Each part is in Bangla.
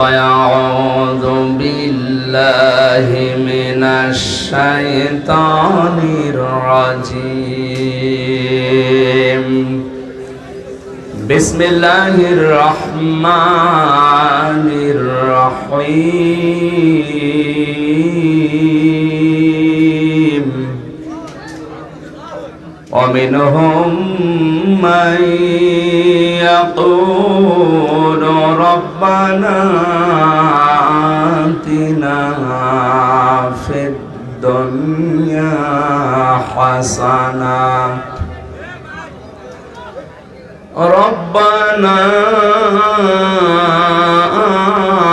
أعوذ بالله من الشيطان الرجيم بسم الله الرحمن الرحيم ومنهم من يقول ربنا آتنا في الدنيا حسنة ربنا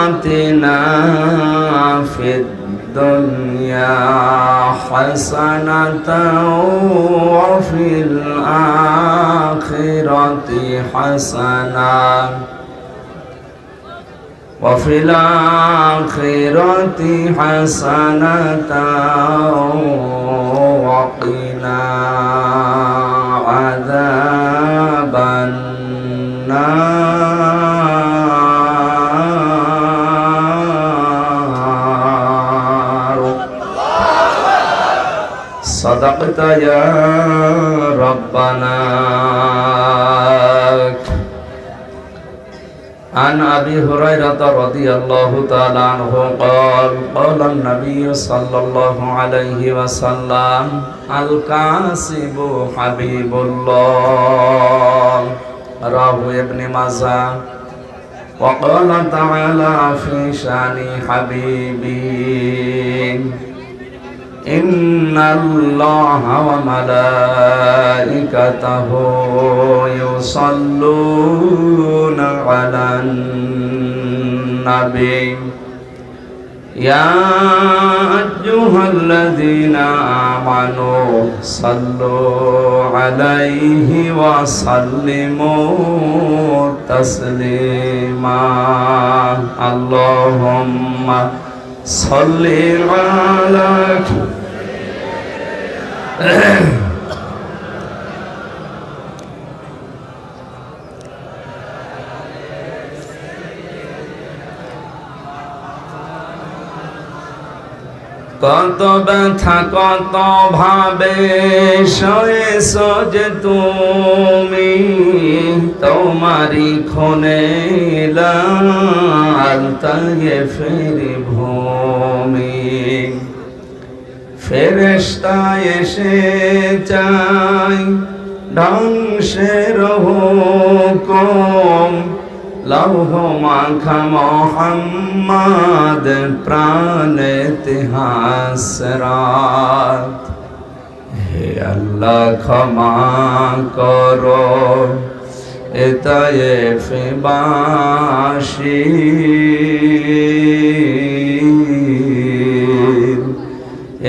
آتنا في الدنيا حسنة وفي الآخرة حسنة وقنا عذاب النار صدقت يا ربنا. عن أبي هريرة رضي الله تعالى عنه قال قال النبي صلى الله عليه وسلم الكاسب حبيب الله رواه ابن ماجه. وقال تعالى في شأن حبيبي إن الله وملائكته يصلون على النبي يا أيها الذين آمنوا صلوا عليه وسلموا تسليما اللهم صل على কত ব্যথা কত ভাবে সয়েছ যে তুমি তোমারি ক্ষণে লাল তায়ে ফেরি ভূমি ফেরেশতা এসে চাই ধ্বংসের হুকুম লৌহ মাখা মোহাম্মদ প্রাণেতে হাসরাত হে আল্লাহ ক্ষমা করো এ তায়েফবাসী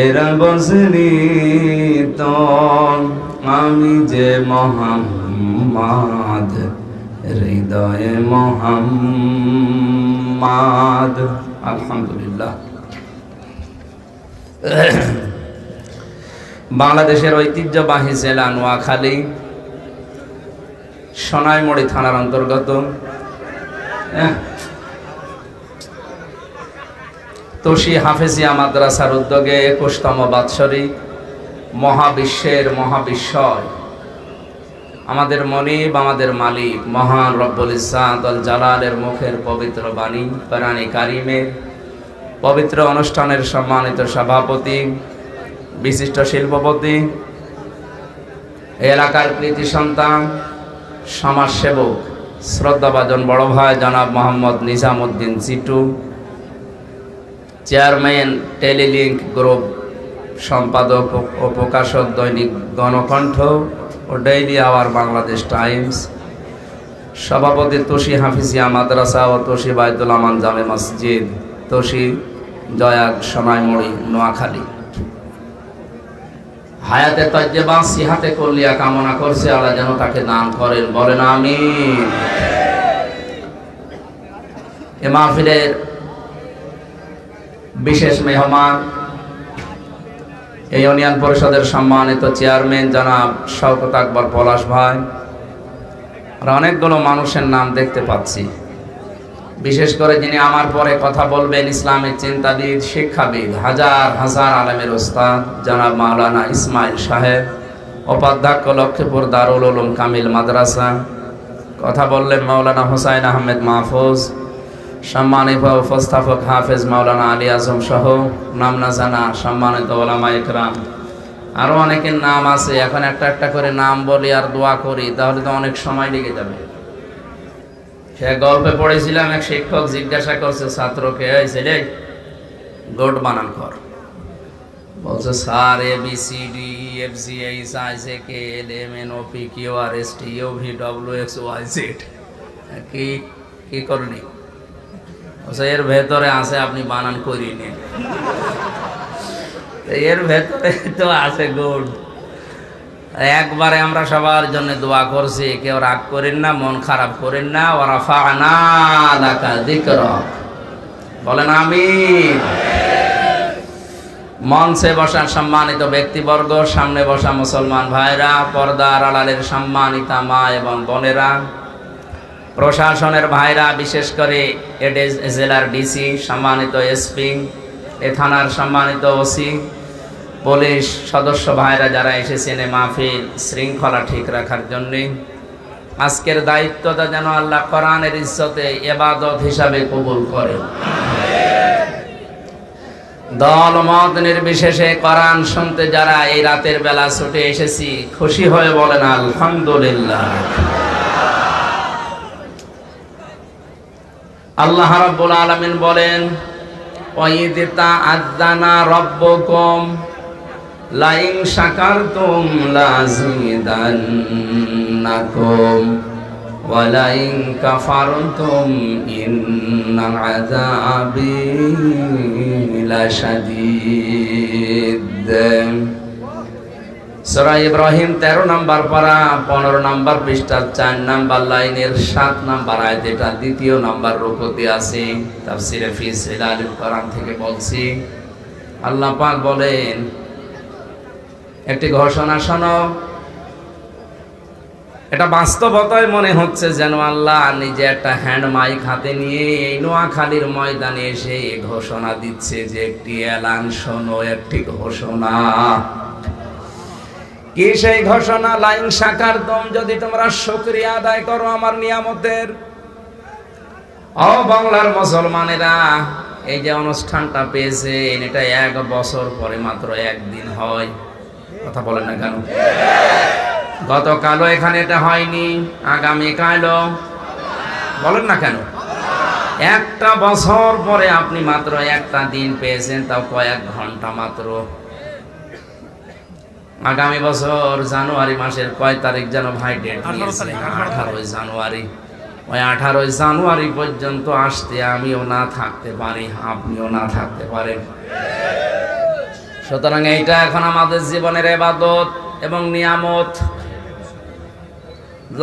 এরা বসনি তো আমি যে মোহাম্মদ হৃদয়ে মোহাম্মদ। আলহামদুলিল্লাহ। বাংলাদেশের ঐতিহ্যবাহী জেলা নোয়াখালী সোনাইমুড়ি থানার অন্তর্গত তোষী হাফেজিয়া মাদ্রাসার উদ্যোগে 21তম বাৎসরিক মহাবিশ্বের মহাবিস্ময় আমাদের মনিব আমাদের মালিক মহান রব্বুল ইজ্জাত আল জালালের মুখের পবিত্র বাণী কোরআনে কারিমের পবিত্র অনুষ্ঠানের সম্মানিত সভাপতি বিশিষ্ট শিল্পপতি এলাকার কৃতি সন্তান সমাজসেবক শ্রদ্ধাভাজন বড় ভাই জনাব Mohammad Nizamuddin Chitu chairman telelink group সম্পাদক ও প্রকাশক দৈনিক গণকণ্ঠ ও ডেইলি আওয়ার বাংলাদেশ টাইমস সভাপতি তোষী হাফিজিয়া মাদ্রাসা ও তোষী বাইতুল আমান জামে মসজিদ তোষী জয়াগ সোনাইমুড়ি নোয়াখালী হায়াতে তজ্জেবা সিহাতে কল্লিয়া কামনা করছে আল্লাহ যেন তাকে দান করেন, বলেন আমিন। এ মাহফিলের বিশেষ মেহমান এই ইউনিয়ন পরিষদের সম্মানিত চেয়ারম্যান জনাব শওকত আকবর পলাশ ভাই, আর অনেকগুলো মানুষের নাম দেখতে পাচ্ছি। বিশেষ করে যিনি আমার পরে কথা বলবেন, ইসলামের চিন্তাবিদ, শিক্ষাবিদ, হাজার হাজার আলেমের ওস্তাদ জনাব মাওলানা ইসমাইল সাহেব, উপাধ্যক্ষ লক্ষ্মীপুর দারুল উলুম কামিল মাদ্রাসা। কথা বললেন মাওলানা হোসাইন আহমেদ মাহফুজ, সম্মানিত উপস্থাপক হাফেজ মাওলানা আলী আজম সহ নাম না জানা সম্মানিত ওলামা ইকরাম। আরো অনেকের নাম আছে, এখন একটা একটা করে নাম বলি আর দোয়া করি, তাহলে তো অনেক সময় লেগে যাবে। সে গল্পে পড়েছিলাম, এক শিক্ষক জিজ্ঞাসা করছে ছাত্রকে, এই ছেলে গোট বানান কর। বলছে sir A B C D F G H I J K L M N O P Q R S T U V W X Y Z. কি কি করনি? বলছে এর ভেতরে আছে, আপনি বানান করিয়ে নিন। এর ভেতরে তো আছে গোট। একবারে আমরা সবার জন্য দোয়া করছি, কেউ রাগ করেন না, মন খারাপ করেন না। ওয়া রাফা'না লাকা যিকরাক, বলেন আমিন। মঞ্চে বসা সম্মানিত ব্যক্তিবর্গ, সামনে বসা মুসলমান ভাইরা, পর্দার আড়ালের সম্মানিতা মা এবং বোনেরা, প্রশাসনের ভাইরা, বিশেষ করে এ জেলার ডিসি, সম্মানিত এসপি, এ থানার সম্মানিত ওসি, পুলিশ সদস্য ভাইরা যারা এসেছেন মাহফিল শৃঙ্খলা ঠিক রাখার জন্য, আজকের দায়িত্বটা যেন আল্লাহ কোরআনের ইজ্জতে ইবাদত হিসাবে কবুল করে। দল মত নির্বিশেষে কোরআন শুনতে যারা এই রাতের বেলা ছুটে এসেছি, খুশি হয়ে বলেন আলহামদুলিল্লাহ। আল্লাহ রাব্বুল আলামিন বলেন, ওয়াইদ তাআযানা রাব্বুকুম লাইন শাকারতুম লাযীদান্নাকুম ওয়া লাইন কাফারতুম ইন্না আযাবি লাশাদীদ। সূরা ইব্রাহিম 13 নম্বর পারা 15 নম্বর পৃষ্ঠা 4 নম্বর লাইনের 7 নম্বর আয়াত, এটা দ্বিতীয় নম্বর রুকুতে আছে। তাফসীরে ফি সিলালিল কোরআন থেকে বলছি। আল্লাহ পাক বলেন, একটি ঘোষণা শোনো। এটা বাস্তবতায় মনে হচ্ছে যেন আল্লাহ নিজে একটা হ্যান্ড মাইক হাতে নিয়ে এই নোয়াখালীর ময়দানে এসে ঘোষণা দিচ্ছে যে একটি এলান শোনো, একটি ঘোষণা। কি সেই ঘোষণা? লাইন শাকারতুম, যদি তোমরা শুকরিয়া আদায় করো আমার নিয়ামতের। ও বাংলার মুসলমানেরা, এই যে অনুষ্ঠানটা পেয়েছেন, এটা 1 বছর পরে মাত্র একদিন হয়। কথা বলেন না কেন? গতকালও এখানে এটা হয়নি, আগামীকালও বলেন না কেন? একটা বছর পরে আপনি মাত্র একটা দিন পেয়েছেন, তাও কয়েক ঘন্টা মাত্র। আগামী বছর জানুয়ারি মাসের কয় তারিখ যেন ভাই ডেট দিয়েছে? 18 জানুয়ারি। ওই 18 জানুয়ারি পর্যন্ত আসতে আমিও না থাকতে পারি, আপনিও না থাকতে পারেন। সুতরাং এইটা এখন আমাদের জীবনের ইবাদত এবং নিয়ামত।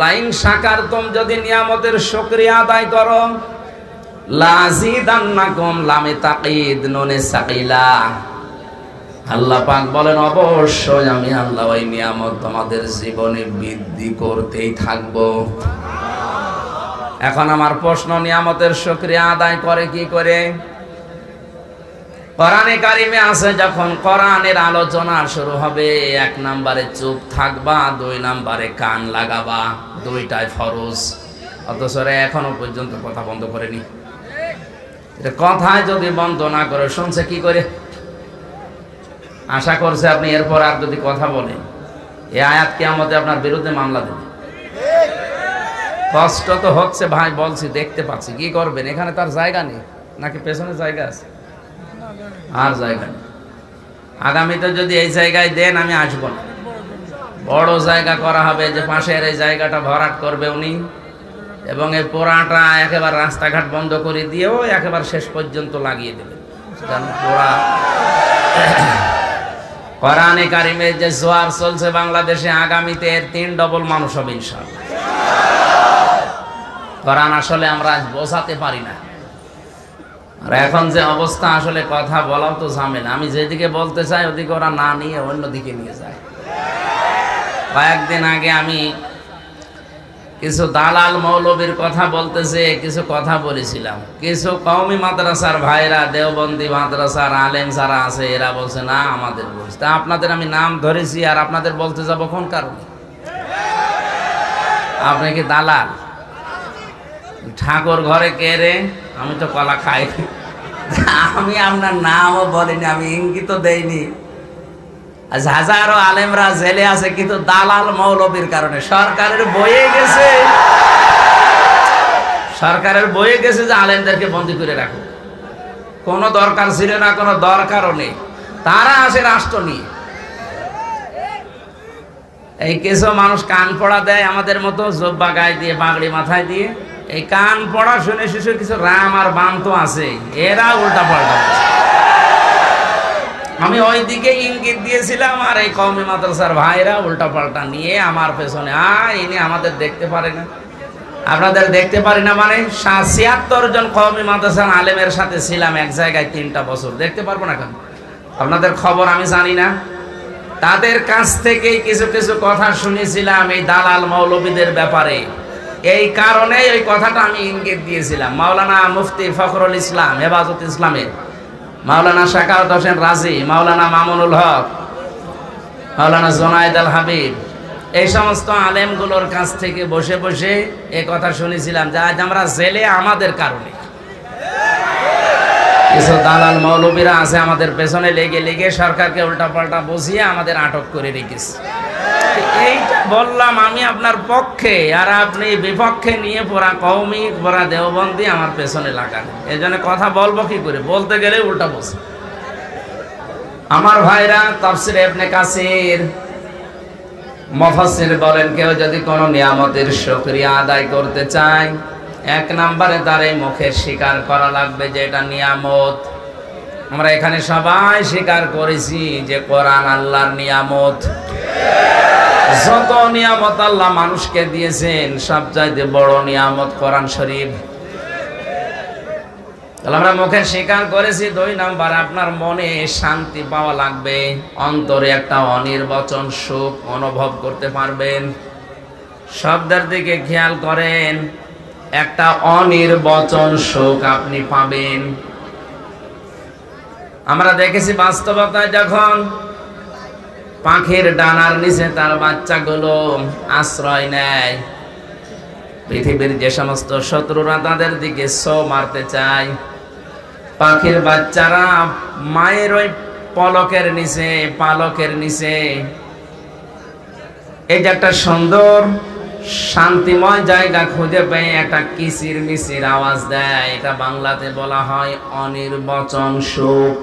লাইন শাকারতুম, যদি নিয়ামতের শুকরিয়া আদায় করো, লাযীদান্নাকুম, লামে তাকিদ নুনে সাকিলা। আল্লাহ পাক বলেন, অবশ্যই আমি আল্লাহ ওই নিয়ামত তোমাদের জীবনে বৃদ্ধি করতেই থাকবো। এখন আমার প্রশ্ন, নিয়ামতের শুকরিয়া আদায় করে কি করে? কোরআনে কারিমে আছে, যখন কোরআনের আলোচনা শুরু হবে, 1 নম্বরে চুপ থাকবা, 2 নম্বরে কান লাগাবা। দুইটাই ফরজ। অথচ এখনো পর্যন্ত কথা বন্ধ করেনি। এটা কথায় যদি বন্ধ না করে, শুনছে কি করে? আশা করছে আপনি এরপর আর যদি কথা বলেন, এই আয়াত কিয়ামতে আপনার বিরুদ্ধে মামলা দেবে। কষ্ট তো হচ্ছে ভাই, বলছি, দেখতে পাচ্ছি। কি করবেন? এখানে তার জায়গা নেই নাকি পেছনে জায়গা আছে? আর জায়গা নেই। আগামীতে যদি এই জায়গায় দেন, আমি আসবো না। বড় জায়গা করা হবে, যে পাশের এই জায়গাটা ভরাট করবে উনি, এবং এই পোড়াটা একেবারে রাস্তাঘাট বন্ধ করে দিয়েও একেবারে শেষ পর্যন্ত লাগিয়ে দেবে। পোড়া কোরআনে কারিমের যে জোয়ার চলছে বাংলাদেশে, আগামীতে এর 3 ডবল মানুষ হবে ইনশাআল্লাহ। কোরআন আসলে আমরা আজ বোঝাতে পারি না। আর এখন যে অবস্থা, আসলে কথা বলাও তো ঝামেলা। আমি যেদিকে বলতে চাই ওদিকে ওরা না নিয়ে অন্যদিকে নিয়ে যায়। কয়েকদিন আগে আমি কিছু দালাল মৌলবীর কথা বলতেছে, কিছু কথা বলেছিলাম। কিছু কওমি মাদ্রাসার ভাইরা, দেওবন্দি মাদ্রাসার আলেম যারা আছে, এরা বলছে না আমাদের বলছে। তা আপনাদের আমি নাম ধরেছি আর আপনাদের বলতে যাব কোন কারণে? আপনি কি দালাল? ঠাকুর ঘরে কে রে? আমি তো কলা খাই। আমি আপনার নামও বলিনি, আমি ইঙ্গিত দেইনি। আজ হাজারো আলেমরা জেলে আছে কিন্তু দালাল মৌলবীর কারণে। সরকারের বইয়ে গেছে, সরকারের বইয়ে গেছে যে আলেমদেরকে বন্দী করে রাখো। কোনো দরকার ছিল না, কোনো দরকারও নেই। তারা আসে রাষ্ট্র নিয়ে। এই কিছু মানুষ কান পড়া দেয় আমাদের মতো, জব্বা গায়ে দিয়ে, পাগড়ি মাথায় দিয়ে। এই কান পড়া শুনে শিশুর কিছু রাম আর বাম তো আছে, এরা উল্টা পাল্টা। আমি ওই দিকে ইঙ্গিত দিয়েছিলাম, আর এই কওমি মাদ্রাসার ভাইরা উল্টা পাল্টা নিয়ে আমার পেছনে। ইনি আমাদের দেখতে পারে না, আপনাদের দেখতে পারি না মানে? ৭৬ জন কওমি মাদ্রাসার আলেমের সাথে ছিলাম এক জায়গায় ৩টা বছর, দেখতে পারবো না কেন? আপনাদের খবর আমি জানি না? তাদের কাছ থেকেই কিছু কিছু কথা শুনেছিলাম এই দালাল মৌলবীদের ব্যাপারে। এই কারণে ওই কথাটা আমি ইঙ্গিত দিয়েছিলাম। মাওলানা মুফতি ফখরুল ইসলাম, হেফাজত ইসলামের মাওলানা শাকাওয়াত হোসেন রাজি, মাওলানা মামুনুল হক, মাওলানা জোনায়েদ আল হাবিব, এই সমস্ত আলেমগুলোর কাছ থেকে বসে বসে এই কথা শুনেছিলাম যে আজ আমরা জেলে আমাদের কারণে। কিছু দালাল মৌলবীরা আছে আমাদের পেছনে লেগে লেগে সরকারকে উল্টাপাল্টা বুঝিয়ে আমাদের আটক করে রেখেছে। এইটা বললাম আমি আপনার পক্ষে, আর আপনি বিপক্ষে নিয়ে পুরা কওমি, পুরা দেওবন্দি আমার পেছনে লাগান। এই জন্য কথা বলবো কি করে? বলতে গেলে উল্টা বলছে। আমার ভাইরা, তাফসির ইবনে কাসির মুফাসসির বলেন, কেউ যদি কোনো নিয়ামতের শুকরিয়া আদায় করতে চায়, ১ নম্বরে তার এই মুখে স্বীকার করা লাগবে যে এটা নিয়ামত। আমরা এখানে সবাই স্বীকার করেছি যে কোরআন আল্লাহর নিয়ামত। যত নিয়ামত আল্লাহ মানুষকে দিয়েছেন, সবচাইতে বড় নিয়ামত কোরআন শরীফ। আমরা মুখে স্বীকার করেছি। ২ নাম্বার, আপনার মনে শান্তি পাওয়া লাগবে, অন্তরে একটা অনির্বচন সুখ অনুভব করতে পারবেন। শব্দের দিকে খেয়াল করেন, একটা অনির্বচন সুখ আপনি পাবেন। আমরা দেখেছি বাস্তবতায়, যখন পাখির ডানার নিচে তার বাচ্চাগুলো আশ্রয় নেয়, পৃথিবীর যে সমস্ত শত্রুরা তাদের দিকে ছো মারতে চায়, পাখির বাচ্চারা মায়ের ওই পলকের নিচে, পালকের নিচে এই যে একটা সুন্দর শান্তিময় জায়গা খুঁজে পেয়ে একটা কিচির মিচির আওয়াজ দেয়, এটা বাংলাতে বলা হয় অনির্বচন সুখ।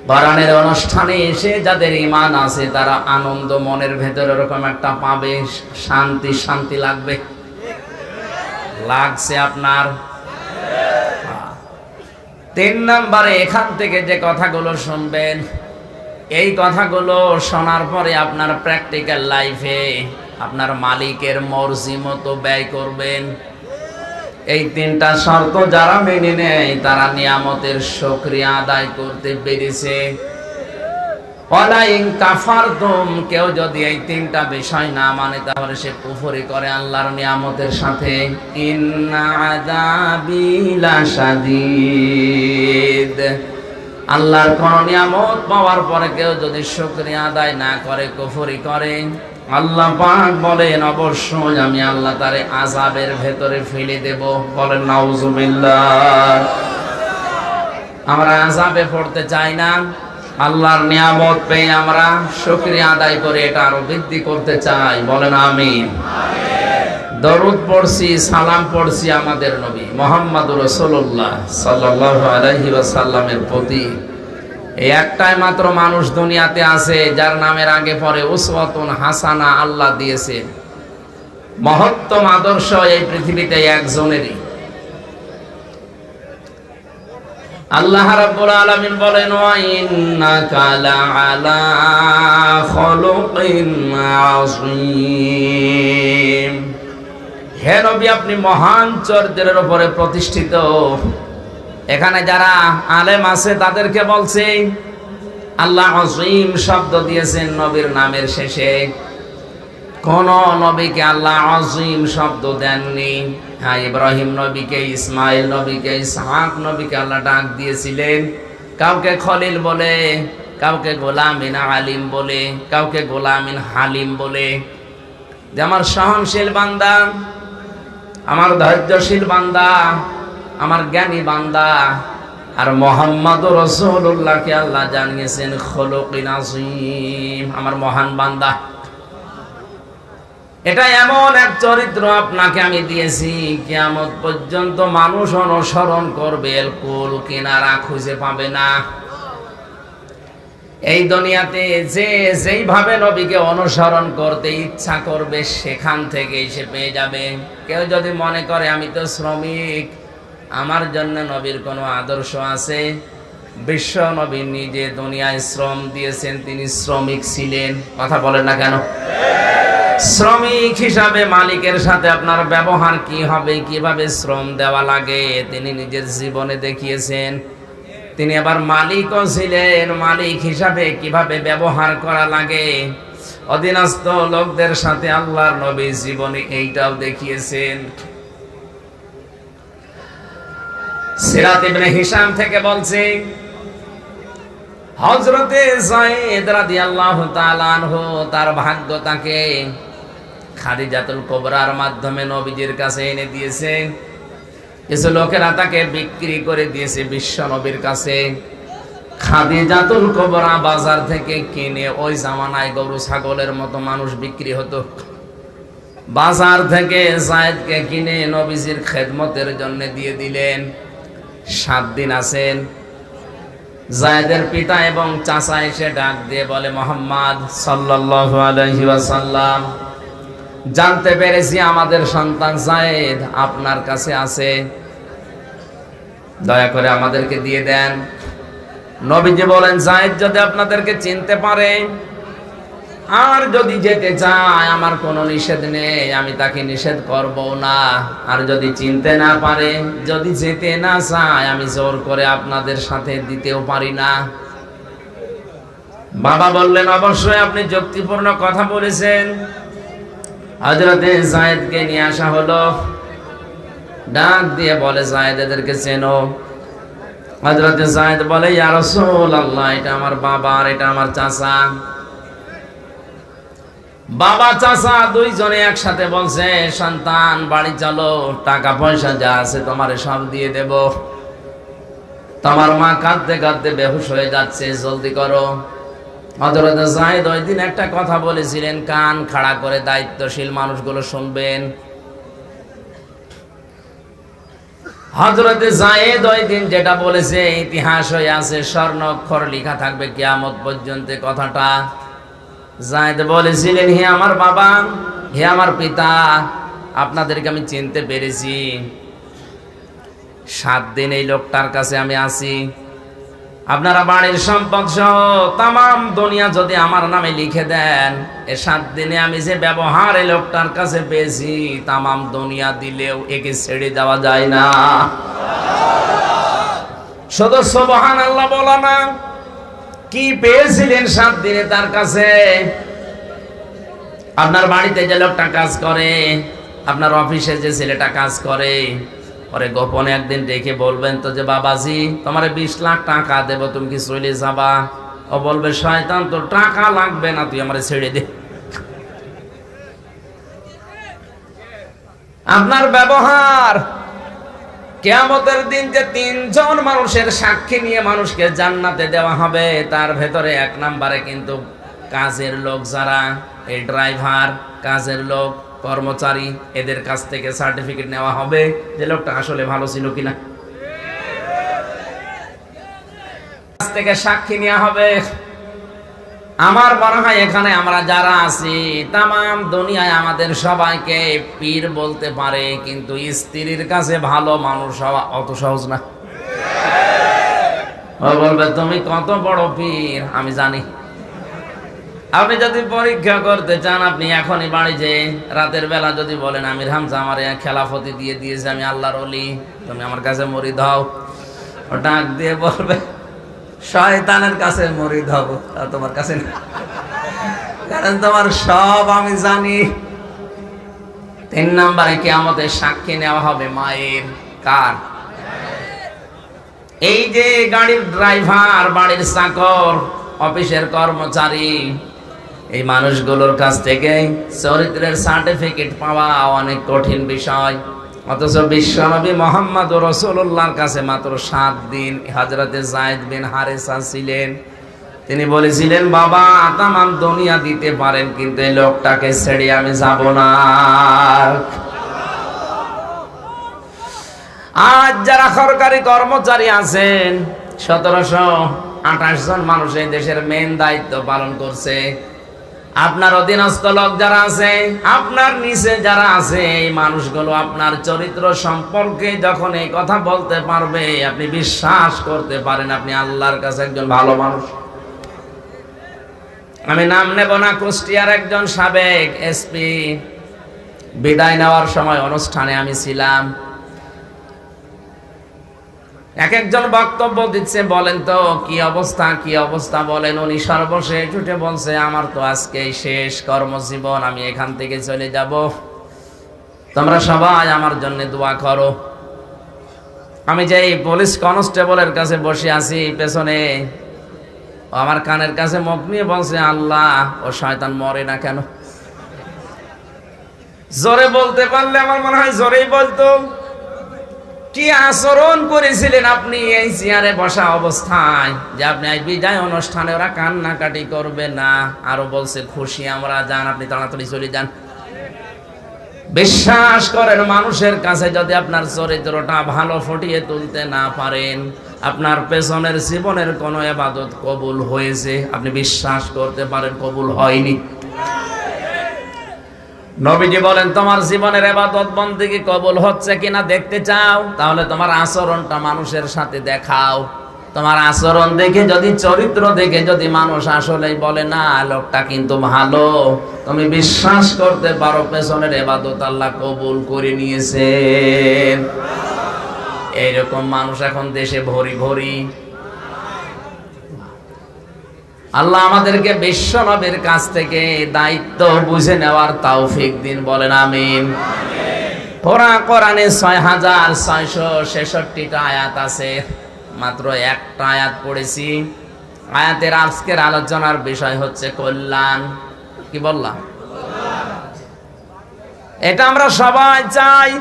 বরণের অনুষ্ঠানে এসে যাদের ঈমান আছে তারা আনন্দ মনের ভেতরে এরকম একটা পাবে, শান্তি শান্তি লাগবে। লাগছে আপনার? ৩ নম্বরে, এখান থেকে যে কথাগুলো শুনবেন, এই কথাগুলো শোনার পরে আপনার প্র্যাকটিক্যাল লাইফে আপনার মালিকের মর্জি মতো ব্যয় করবেন। এই 3টা শর্ত যারা মেনে নেয় তারা নিয়ামতের শুকরিয়া আদায় করতে পেরেছে। ওয়ালা ইন কাফারতুম, কেউ যদি এই 3টা বিষয় না মানে তাহলে সে কুফরি করে আল্লাহর নিয়ামতের সাথে। ইন্না আযাবি লাশাদীদ, আল্লাহর কোন নিয়ামত পাওয়ার পরে কেউ যদি শুকরিয়া আদায় না করে, কুফরি করে, আল্লাহ পাক বলেন অবশ্যই আমি আল্লাহ তারে আযাবের ভেতরে ফেলে দেব। বলেন নাউজুবিল্লাহ। আমরা আযাবে পড়তে চাই না, আল্লাহর নিয়ামত পেয়ে আমরা শুকরিয়া আদায় করে এটা আরো বৃদ্ধি করতে চাই। বলেন আমিন। দরুদ পড়ছি, সালাম পড়ছি আমাদের নবী মুহাম্মদুর রাসূলুল্লাহ সাল্লাল্লাহু আলাইহি ওয়াসাল্লামের প্রতি। এই একটাই মাত্র মানুষ দুনিয়াতে আছে যার নামের আগে পরে উসওয়াতুন হাসানা আল্লাহ দিয়েছেন। মহত্তম আদর্শ এই পৃথিবীতে একজনেরই। আল্লাহ রাব্বুল আলামিন বলেন, ওয়া ইন্নাকা লাআলা খুলুকিন আযীম, হে নবী আপনি মহান চরিত্রের উপরে প্রতিষ্ঠিত। এখানে যারা আলেম আছে তাদেরকে বলছে, আল্লাহ আযীম শব্দ দিয়েছেন নবীর নামের শেষে। কোন নবীকে আল্লাহ আজিম শব্দ দেননি। হ্যাঁ, ইব্রাহিম নবীকে, ইসমাইল নবীকে, ইসহাক নবীকে আল্লাহ ডাক দিয়েছিলেন। কাউকে খলিল বলে, কাউকে গোলামিন আলিম বলে, কাউকে গোলামিন হালিম বলে। যে আমার সহনশীল বান্দা, আমার ধৈর্যশীল বান্দা, আমার জ্ঞানী বান্দা। আর মুহাম্মদুর রাসূলুল্লাহকে আল্লাহ জানিয়েছেন খুলুকিন আযীম, আমার মহান বান্দা। এটা এমন এক চরিত্র আপনাকে আমি দিয়েছি, কিয়ামত পর্যন্ত মানুষ অনুসরণ করবে, কুল কিনারা খুঁজে পাবে না। এই দুনিয়াতে যে যেইভাবে নবীকে অনুসরণ করতে ইচ্ছা করবে সেখান থেকে সে পেয়ে যাবে। কেউ যদি মনে করে আমি তো শ্রমিক, আমার জন্য নবীর কোনো আদর্শ আছে, বিশ্ব নবী নিজে দুনিয়ায় শ্রম দিয়েছেন, তিনি শ্রমিক ছিলেন। কথা বলেন না কেন? শ্রমিক হিসাবে মালিকের সাথে আপনার ব্যবহার কি হবে, কিভাবে শ্রম দেওয়া লাগে, তিনি নিজের জীবনে দেখিয়েছেন। তিনি আবার মালিকও ছিলেন, মালিক হিসাবে কিভাবে ব্যবহার করা লাগে অধীনস্থ লোকদের সাথে আল্লাহর নবী জীবনে এইটাও দেখিয়েছেন। সিরাত ইবনে হিশাম থেকে বলছে, হযরতে যায়েদ রাদিয়াল্লাহু তাআলা আনহু তার ভাগ্য তাকে খাদিজাতুল কুবরার মাধ্যমে নবীজির কাছে এনে দিয়েছে। কিছু লোকেরা তাকে বিক্রি করে দিয়েছে বিশ্ব নবীর কাছে। খাদিজাতুল কুবরা বাজার থেকে কিনে, ওই জামানায় গরু ছাগলের মতো মানুষ বিক্রি হতো, বাজার থেকে যায়েদকে কিনে নবীজির খেদমতের জন্য দিয়ে দিলেন। 7 দিন আছেন। যায়েদের পিতা এবং চাচা এসে ডাক দিয়ে বলে, মুহাম্মদ সাল্লাল্লাহু আলাইহি ওয়াসাল্লাম, জানতে পেরেছি আমাদের সন্তান যায়েদ আপনার কাছে আছে, দয়া করে আমাদেরকে দিয়ে দেন। নবীজি বলেন, যায়েদ যদি আপনাদেরকে চিনতে পারে আর যদি যেতে চায় আমার কোনো নিষেধ নেই, আমি তাকে নিষেধ করব না। আর যদি চিনতে না পারে, যদি যেতে না চায়, আমি জোর করে আপনাদের সাথে দিতেও পারি না। বাবা বললেন, অবশ্যই আপনি যুক্তিপূর্ণ কথা বলেছেন। হযরতে যায়েদকে নিয়ে আসা হলো, ডাক দিয়ে বলে, যায়েদ এদেরকে চেনো? হযরতে যায়েদ বলে, ইয়া রাসূলুল্লাহ, এটা আমার বাবা আর এটা আমার চাচা। বাবা চাচা দুইজনে একসাথে বলছে, সন্তান বাড়ি চলো, টাকা পয়সা যা আছে তোমারে সব দিয়ে দেব। তোমার মা কাঁদতে কাঁদতে বেহুশ হয়ে যাচ্ছে, জলদি করো। হযরত যায়েদ ওই দিন একটা কথা বলেছিলেন, কান খাড়া করে দায়িত্বশীল মানুষগুলো শুনবেন। হযরত যায়েদ ওই দিন যেটা বলেছে ইতিহাস হয়ে আছে, স্বর্ণ অক্ষর লেখা থাকবে কিয়ামত পর্যন্ত কথাটা। যায়েদ বলেছিলেন, হে আমার বাবা, হে আমার পিতা, আপনাদেরকে আমি চিনতে পেরেছি। 7 দিন এই লোকটার কাছে আমি আছি। আপনারা বাড়ির সম্পদ সহ তাম দুনিয়া যদি আমার নামে লিখে দেন, এই 7 দিনে আমি যে ব্যবহার এই লোকটার কাছে পেয়েছি, তাম দুনিয়া দিলেও একে ছেড়ে দেওয়া যায় না। শুধু সুবহানাল্লাহ বলা না, কি পেয়েছিলেন 7 দিনে তার কাছে? আপনার বাড়িতে যে লোকটা কাজ করে, আপনার অফিসে যে ছেলেটা কাজ করে, পরে গোপনে একদিন ডেকে বলবেন তো যে, বাবাজি তোমারে 20 লাখ টাকা দেব, তুমি কি চলে যাবা? ও বলবে, শয়তান, তোর টাকা লাগবে না, তুই আমারে ছেড়ে দে। আপনার ব্যবহার কিয়ামতের দিন যে 3 জন মানুষের সাক্ষী নিয়ে মানুষকে জান্নাতে দেওয়া হবে, তার ভেতরে 1 নম্বরে কিন্তু কাজের লোক যারা, এই ড্রাইভার, কাজের লোক, কর্মচারী, এদের কাছ থেকে সার্টিফিকেট নেওয়া হবে যে লোকটা আসলে ভালো ছিল কিনা। কাছ থেকে সাক্ষী নেওয়া হবে। আমার মনে হয় এখানে আমরা যারা আছি, তাম দুনিয়ায় আমাদের সবাইকে পীর বলতে পারে, কিন্তু স্ত্রীর কাছে ভালো মানুষ হওয়া অত সহজ না। ও বলবে, তুমি কত বড় পীর আমি জানি। আপনি যদি পরীক্ষা করতে চান, আপনি এখনই বাড়ি যে রাতের বেলা যদি বলেন, আমির হামজা আমার খেলাফতি দিয়ে দিয়েছে, আমি আল্লাহর ওলি, তুমি আমার কাছে মুরিদ হও, ও ডাক দিয়ে বলবে, শয়তানের কাছে মুরিদ হব, তোমার কাছে না। কারণ তোমার সব আমি জানি। 3 নম্বরে কিয়ামতের সাক্ষী নেওয়া হবে মায়ের। কার? এই যে গাড়ির ড্রাইভার, বাড়ির চাকর, অফিসের কর্মচারী, এই মানুষগুলোর কাছ থেকে চরিত্রের সার্টিফিকেট পাওয়া অনেক কঠিন বিষয়। অথচ বিশ্বনবী মুহাম্মদ রাসূলুল্লাহর কাছে মাত্র 7 দিন হযরতে যায়েদ বিন হারেসা ছিলেন। তিনি বলেছিলেন, বাবা তামাম দুনিয়া দিতে পারেন, কিন্তু এই লোকটাকে ছেড়ে আমি যাব না। আজ যারা সরকারি কর্মচারী আছেন, 1728 জন মানুষ এই দেশের মেন দায়িত্ব পালন করছে। আপনার অধীনস্থ লোক যারা আছে, আপনার নিচে যারা আছে, এই মানুষগুলো আপনার চরিত্র সম্পর্কে যখন এই কথা বলতে পারবে, আপনি বিশ্বাস করতে পারেন আপনি আল্লাহর কাছে একজন ভালো মানুষ। আমি নাম নেব না, কুষ্টিয়ার একজন সাবেক এসপি বিদায় নেওয়ার সময় অনুষ্ঠানে আমি ছিলাম। এক একজন বক্তব্য দিচ্ছে, বলেন তো কি অবস্থা, কি অবস্থা বলেন। উনি সর্বশেষ উঠে বলছে, আমার তো আজকে শেষ কর্মজীবন, আমি এখান থেকে চলে যাব, তোমরা সবাই আমার জন্য দোয়া করো। আমি যে পুলিশ কনস্টেবলের কাছে বসে আছি পেছনে, আমার কানের কাছে মুখ নিয়ে বলছে, আল্লাহ ও শয়তান মরে না কেন। জোরে বলতে পারলে আমার মনে হয় জোরেই বলতো। কি আচরণ করেছিলেন আপনি এই চেয়ারে বসা অবস্থায়, যে আপনি এই বিদায় অনুষ্ঠানে ওরা কান্নাকাটি করবে না, আরো বলছে খুশি আমরা, যান আপনি তাড়াতাড়ি চলে যান। বিশ্বাস করেন, মানুষের কাছে যদি আপনার চরিত্রটা ভালো ফুটিয়ে তুলতে না পারেন, আপনার পেছনের জীবনের কোনো ইবাদত কবুল হয়েছে আপনি বিশ্বাস করতে পারেন কবুল হয়নি। নবীজি বলেন, তোমার জীবনের ইবাদত বন্দেগী কবুল হচ্ছে কিনা দেখতে চাও, তাহলে তোমার আচরণটা মানুষের সাথে দেখাও। তোমার আচরণ দেখে যদি, চরিত্র দেখে যদি মানুষ আসলেই বলে না লোকটা কিন্তু ভালো, তুমি বিশ্বাস করতে পারো পেছনের ইবাদত আল্লাহ কবুল করে নিয়েছেন। এইরকম মানুষ এখন দেশে ভরি ভরি। আল্লাহ আমাদেরকে বিশ্ব নবীর কাছ থেকে দায়িত্ব বুঝে নেওয়ার তৌফিক দিন, বলেন আমিন। পুরা কোরআনে 6666টা আয়াত আছে, মাত্র একটা আয়াত পড়েছি। আয়াতের আজকের আলোচনার বিষয় হচ্ছে কল্যাণ। কি বললাম? এটা আমরা সবাই চাই।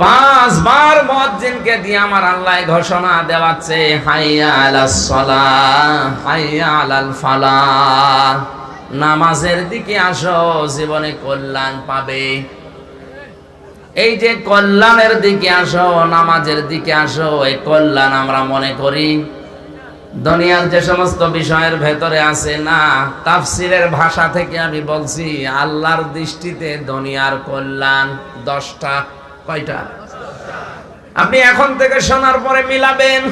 5 বার মুয়াজ্জিনকে দিয়ে আমার আল্লাহ ঘোষণা দেওয়াচ্ছে, হাইয়া আলাস সালাহ, হাইয়া আলাল ফালাহ, নামাজের দিকে আসো, জীবনে কল্যাণ পাবে। এই যে কল্যাণের দিকে আসো, নামাজের দিকে আসো, এই কল্যাণ আমরা মনে করি দুনিয়ার যে সমস্ত বিষয়ের ভেতরে আছে না। তাফসীরের ভাষা থেকে আমি বলছি, আল্লাহর দৃষ্টিতে দুনিয়ার কল্যাণ 10টা। কয়টা? আপনি এখন থেকে শোনার পরে মিলাবেন।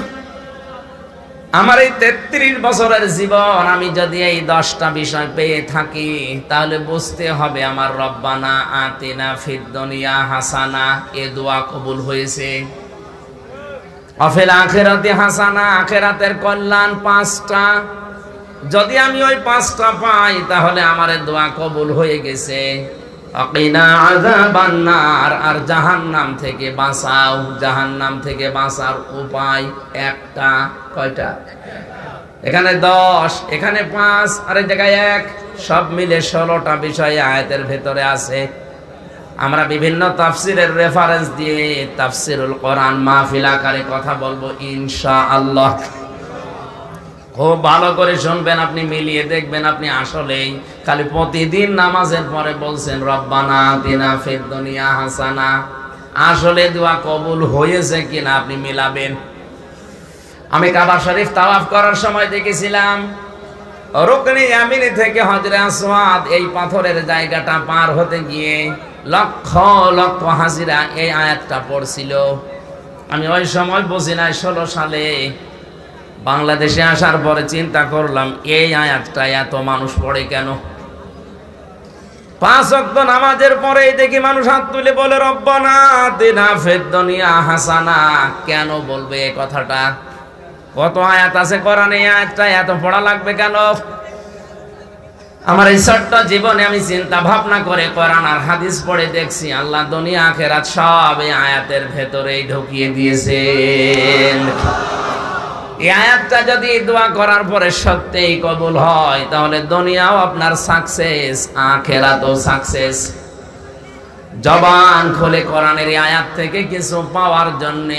আমার এই 33 বছরের জীবন, আমি যদি এই 10টা বিষয় পেয়ে থাকি, তাহলে বুঝতে হবে আমার রব্বানা আতিনা ফিদ দুনিয়া হাসানা এ দোয়া কবুল হয়েছে। অফিল আখিরাতি হাসানা, আখিরাতের কল্যাণ 5টা। যদি আমি ওই 5টা পাই, তাহলে আমার দোয়া কবুল হয়ে গেছে। আকিনা আযাবান নার, আর জাহান্নাম থেকে বাঁচাও। জাহান্নাম থেকে বাঁচার উপায় একটা। কয়টা? এখানে 10, এখানে 5, আর এই জায়গায় 1, সব মিলে 16টা বিষয় আয়াতের ভেতরে আছে। আমরা বিভিন্ন তাফসীরের রেফারেন্স দিয়ে তাফসীরুল কোরআন মাহফিল আকারে কথা বলবো ইনশাআল্লাহ। খুব ভালো করে শুনবেন, আপনি মিলিয়ে দেখবেন আপনি আসলেই খালি প্রতিদিন নামাজের পরে বলছেন রব্বানা আতিনা ফিদ দুনিয়া হাসানা, আসলে দোয়া কবুল হয়েছে কিনা আপনি মিলাবেন। আমি কাবা শরীফ তাওয়াফ করার সময় দেখেছিলাম, রুকনে ইয়ামিনী থেকে হজরে আসওয়াদ এই পাথরের জায়গাটা পার হতে গিয়ে লক্ষ লক্ষ হাজিরা এই আয়াতটা পড়ছিল। আমি ওই সময় বুঝি নাই, 16 সালে। বাংলাদেশে আসার পরে চিন্তা করলাম, এই আয়াতটা এত মানুষ পড়ে কেন? 5 ওয়াক্ত নামাজের পরে দেখি মানুষ হাত তুলে বলে রব্বানা আতিনা ফিদ দুনিয়া হাসানা। কেন বলবে এই কথাটা? কত আয়াত আছে কোরআনে, এই আয়াতটা এত পড়া লাগবে কেন? আমার এই ছোট্ট জীবনে আমি চিন্তা ভাবনা করে কোরআন আর হাদিস পড়ে দেখছি আল্লাহ দুনিয়া আখিরাত সব এই আয়াতের ভেতরেই ঢুকিয়ে দিয়েছেন। এই আয়াতটা যদি দোয়া করার পরে সত্যিই কবুল হয় তাহলে দুনিয়াও আপনার সাকসেস, আখিরাতও সাকসেস। জবান খুলে কোরআনের এই আয়াত থেকে কিছু পাওয়ার জন্য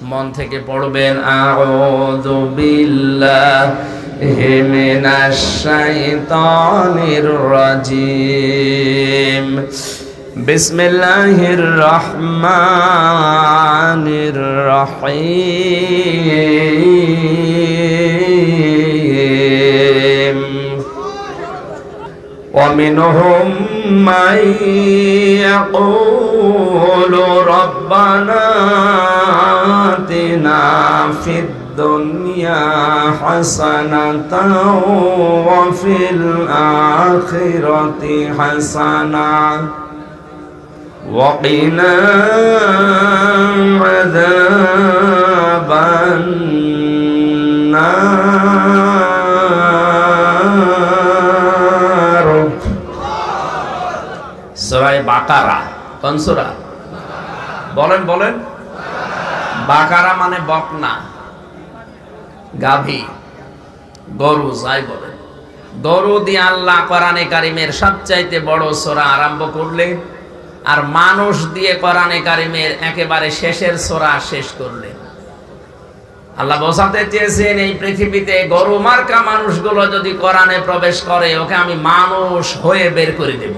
মন থেকে পড়বেন আউযু বিল্লাহি মিনাশ শাইতানির রাজিম, বিসমিল্লাহির রহমানির রহিম। ومنهم من يقول ربنا آتنا في الدنيا حسنة وفي الآخرة حسنة وقنا عذاب النار। সূরা বাকারা কোন সূরা? বলেন বলেন। বাকারা মানে বকনা, গাভী, গরু যাই বলেন। গরু দিয়ে আল্লাহ কোরআনে কারিমের সবচাইতে বড় সূরা আরম্ভ করলেন, আর মানুষ দিয়ে কোরআনে কারিমের একেবারে শেষের সূরা শেষ করলেন। আল্লাহ বোঝাতে চেয়েছেন এই পৃথিবীতে গরু মার্কা মানুষগুলো যদি কোরআনে প্রবেশ করে ওকে আমি মানুষ হয়ে বের করে দেব।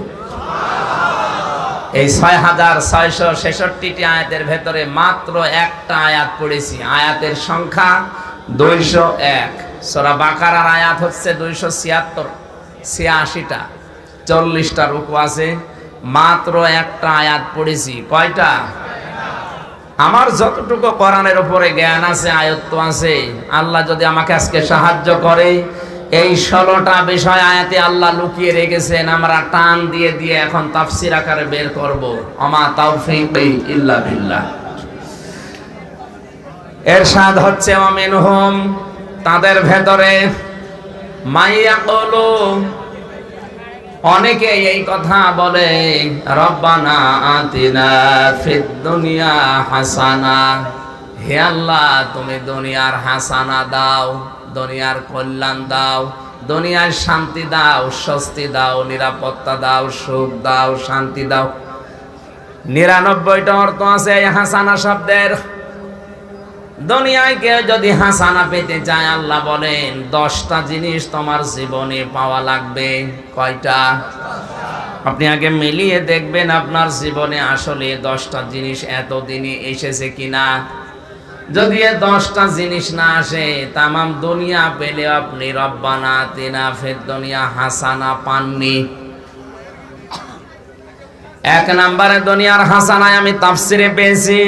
এই ৬৬৬৬টি আয়াতের ভেতরে মাত্র একটা আয়াত পড়েছি, আয়াতের সংখ্যা ২০১। সূরা বাকারার আয়াত হচ্ছে ২৭৬, ৮৬টা, ৪০টা রুকু আছে, মাত্র একটা আয়াত পড়েছি। কয়টা? আমার যতটুকু কোরআনের উপরে জ্ঞান আছে, আয়ত্ত আছে, আল্লাহ যদি আমাকে আজকে সাহায্য করে এই ১৬টা বিষয় আয়াতে আল্লাহ লুকিয়ে রেখেছেন, আমরা টান দিয়ে দিয়ে এখন তাফসীর আকারে বের করব। ওমা তাওফীকি ইল্লা বিল্লাহ। এরশাদ হচ্ছে ওয়ামিনহুম, তাদের ভেতরে, মাইয়াকুলু, অনেকে এই কথা বলে, রব্বানা আতিনা ফিদ দুনিয়া হাসানা, হে আল্লাহ তুমি দুনিয়ার হাসানা দাও, দুনিয়ার কল্যাণ দাও, দুনিয়ার শান্তি দাও, স্বস্তি দাও, নিরাপত্তা দাও, সুখ দাও, শান্তি দাও। ৯৯টা অর্থ আছে এই হাসানা শব্দের। দুনিয়ায় কেউ যদি হাসানা পেতে চায় আল্লাহ বলেন 10টা জিনিস তোমার জীবনে পাওয়া লাগবে। কয়টা? আপনি আগে মিলিয়ে দেখবেন আপনার জীবনে আসলে 10টা জিনিস এতদিনে এসেছে কিনা। যদি 10টা জিনিস না আসে, তামাম দুনিয়া পেলে আপনি রব্বানা আতিনা ফিদ দুনিয়া হাসানা পাননি। ১ নম্বরে দুনিয়ার হাসানায় আমি তাফসিরে পেয়েছি,